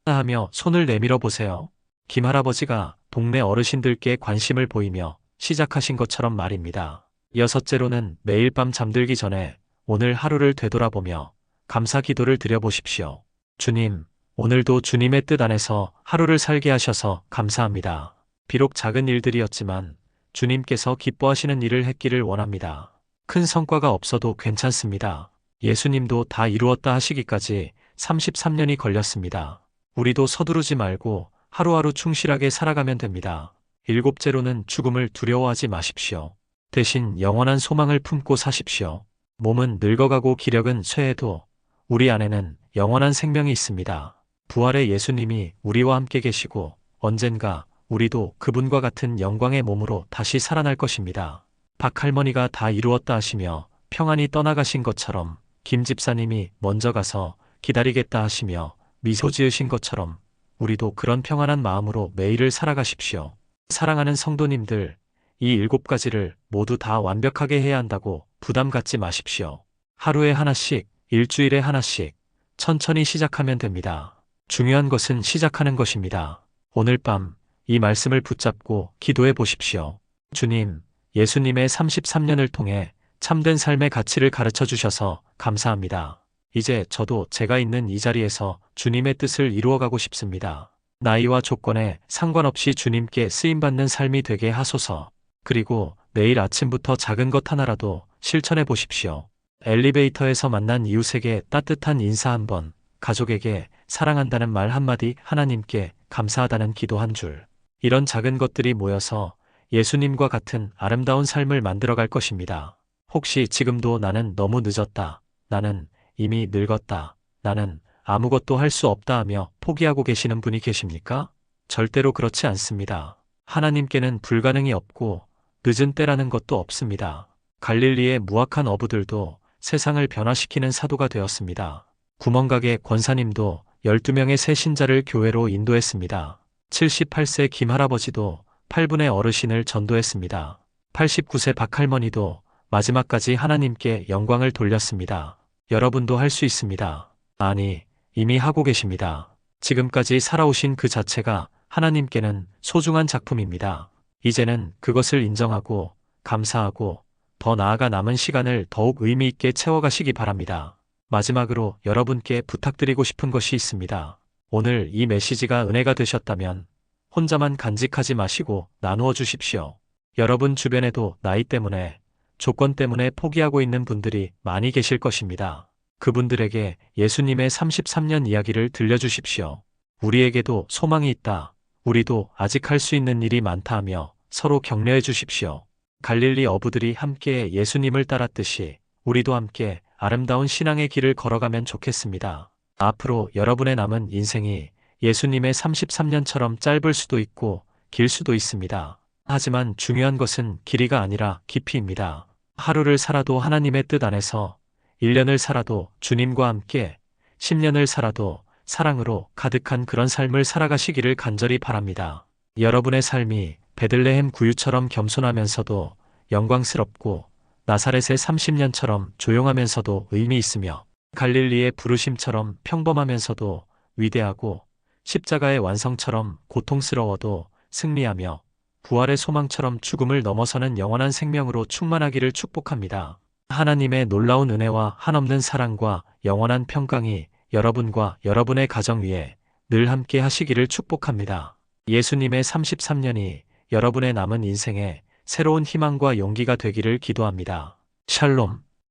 하며 손을 내밀어 보세요. 김할아버지가 동네 어르신들께 관심을 보이며 시작하신 것처럼 말입니다. 여섯째로는 매일 밤 잠들기 전에 오늘 하루를 되돌아보며 감사 기도를 드려보십시오. 주님, 오늘도 주님의 뜻 안에서 하루를 살게 하셔서 감사합니다. 비록 작은 일들이었지만 주님께서 기뻐하시는 일을 했기를 원합니다. 큰 성과가 없어도 괜찮습니다. 예수님도 다 이루었다 하시기까지 33년이 걸렸습니다. 우리도 서두르지 말고 하루하루 충실하게 살아가면 됩니다. 일곱째로는 죽음을 두려워하지 마십시오. 대신 영원한 소망을 품고 사십시오. 몸은 늙어가고 기력은 쇠해도 우리 안에는 영원한 생명이 있습니다. 부활의 예수님이 우리와 함께 계시고 언젠가 우리도 그분과 같은 영광의 몸으로 다시 살아날 것입니다. 박 할머니가 다 이루었다 하시며 평안히 떠나가신 것처럼 김 집사님이 먼저 가서 기다리겠다 하시며 미소 지으신 것처럼 우리도 그런 평안한 마음으로 매일을 살아가십시오. 사랑하는 성도님들, 이 7가지를 모두 다 완벽하게 해야 한다고 부담 갖지 마십시오. 하루에 하나씩, 일주일에 하나씩 천천히 시작하면 됩니다. 중요한 것은 시작하는 것입니다. 오늘 밤 이 말씀을 붙잡고 기도해 보십시오. 주님, 예수님의 33년을 통해 참된 삶의 가치를 가르쳐 주셔서 감사합니다. 이제 저도 제가 있는 이 자리에서 주님의 뜻을 이루어가고 싶습니다. 나이와 조건에 상관없이 주님께 쓰임받는 삶이 되게 하소서. 그리고 내일 아침부터 작은 것 하나라도 실천해 보십시오. 엘리베이터에서 만난 이웃에게 따뜻한 인사 한 번, 가족에게 사랑한다는 말 한마디, 하나님께 감사하다는 기도 한 줄. 이런 작은 것들이 모여서 예수님과 같은 아름다운 삶을 만들어갈 것입니다. 혹시 지금도 나는 너무 늦었다. 나는 이미 늙었다. 나는 아무것도 할 수 없다 하며 포기하고 계시는 분이 계십니까? 절대로 그렇지 않습니다. 하나님께는 불가능이 없고 늦은 때라는 것도 없습니다. 갈릴리의 무학한 어부들도 세상을 변화시키는 사도가 되었습니다. 구멍가게 권사님도 12명의 새 신자를 교회로 인도했습니다. 78세 김할아버지도 8분의 어르신을 전도했습니다. 89세 박할머니도 마지막까지 하나님께 영광을 돌렸습니다. 여러분도 할 수 있습니다. 아니, 이미 하고 계십니다. 지금까지 살아오신 그 자체가 하나님께는 소중한 작품입니다. 이제는 그것을 인정하고 감사하고 더 나아가 남은 시간을 더욱 의미 있게 채워가시기 바랍니다. 마지막으로 여러분께 부탁드리고 싶은 것이 있습니다. 오늘 이 메시지가 은혜가 되셨다면 혼자만 간직하지 마시고 나누어 주십시오. 여러분 주변에도 나이 때문에, 조건 때문에 포기하고 있는 분들이 많이 계실 것입니다. 그분들에게 예수님의 33년 이야기를 들려주십시오. 우리에게도 소망이 있다. 우리도 아직 할 수 있는 일이 많다 하며 서로 격려해 주십시오. 갈릴리 어부들이 함께 예수님을 따랐듯이 우리도 함께 아름다운 신앙의 길을 걸어가면 좋겠습니다. 앞으로 여러분의 남은 인생이 예수님의 33년처럼 짧을 수도 있고 길 수도 있습니다. 하지만 중요한 것은 길이가 아니라 깊이입니다. 하루를 살아도 하나님의 뜻 안에서, 1년을 살아도 주님과 함께, 10년을 살아도 사랑으로 가득한 그런 삶을 살아가시기를 간절히 바랍니다. 여러분의 삶이 베들레헴 구유처럼 겸손하면서도 영광스럽고 나사렛의 30년처럼 조용하면서도 의미 있으며 갈릴리의 부르심처럼 평범하면서도 위대하고 십자가의 완성처럼 고통스러워도 승리하며 부활의 소망처럼 죽음을 넘어서는 영원한 생명으로 충만하기를 축복합니다. 하나님의 놀라운 은혜와 한없는 사랑과 영원한 평강이 여러분과 여러분의 가정 위에 늘 함께 하시기를 축복합니다. 예수님의 33년이 여러분의 남은 인생에 새로운 희망과 용기가 되기를 기도합니다. 샬롬.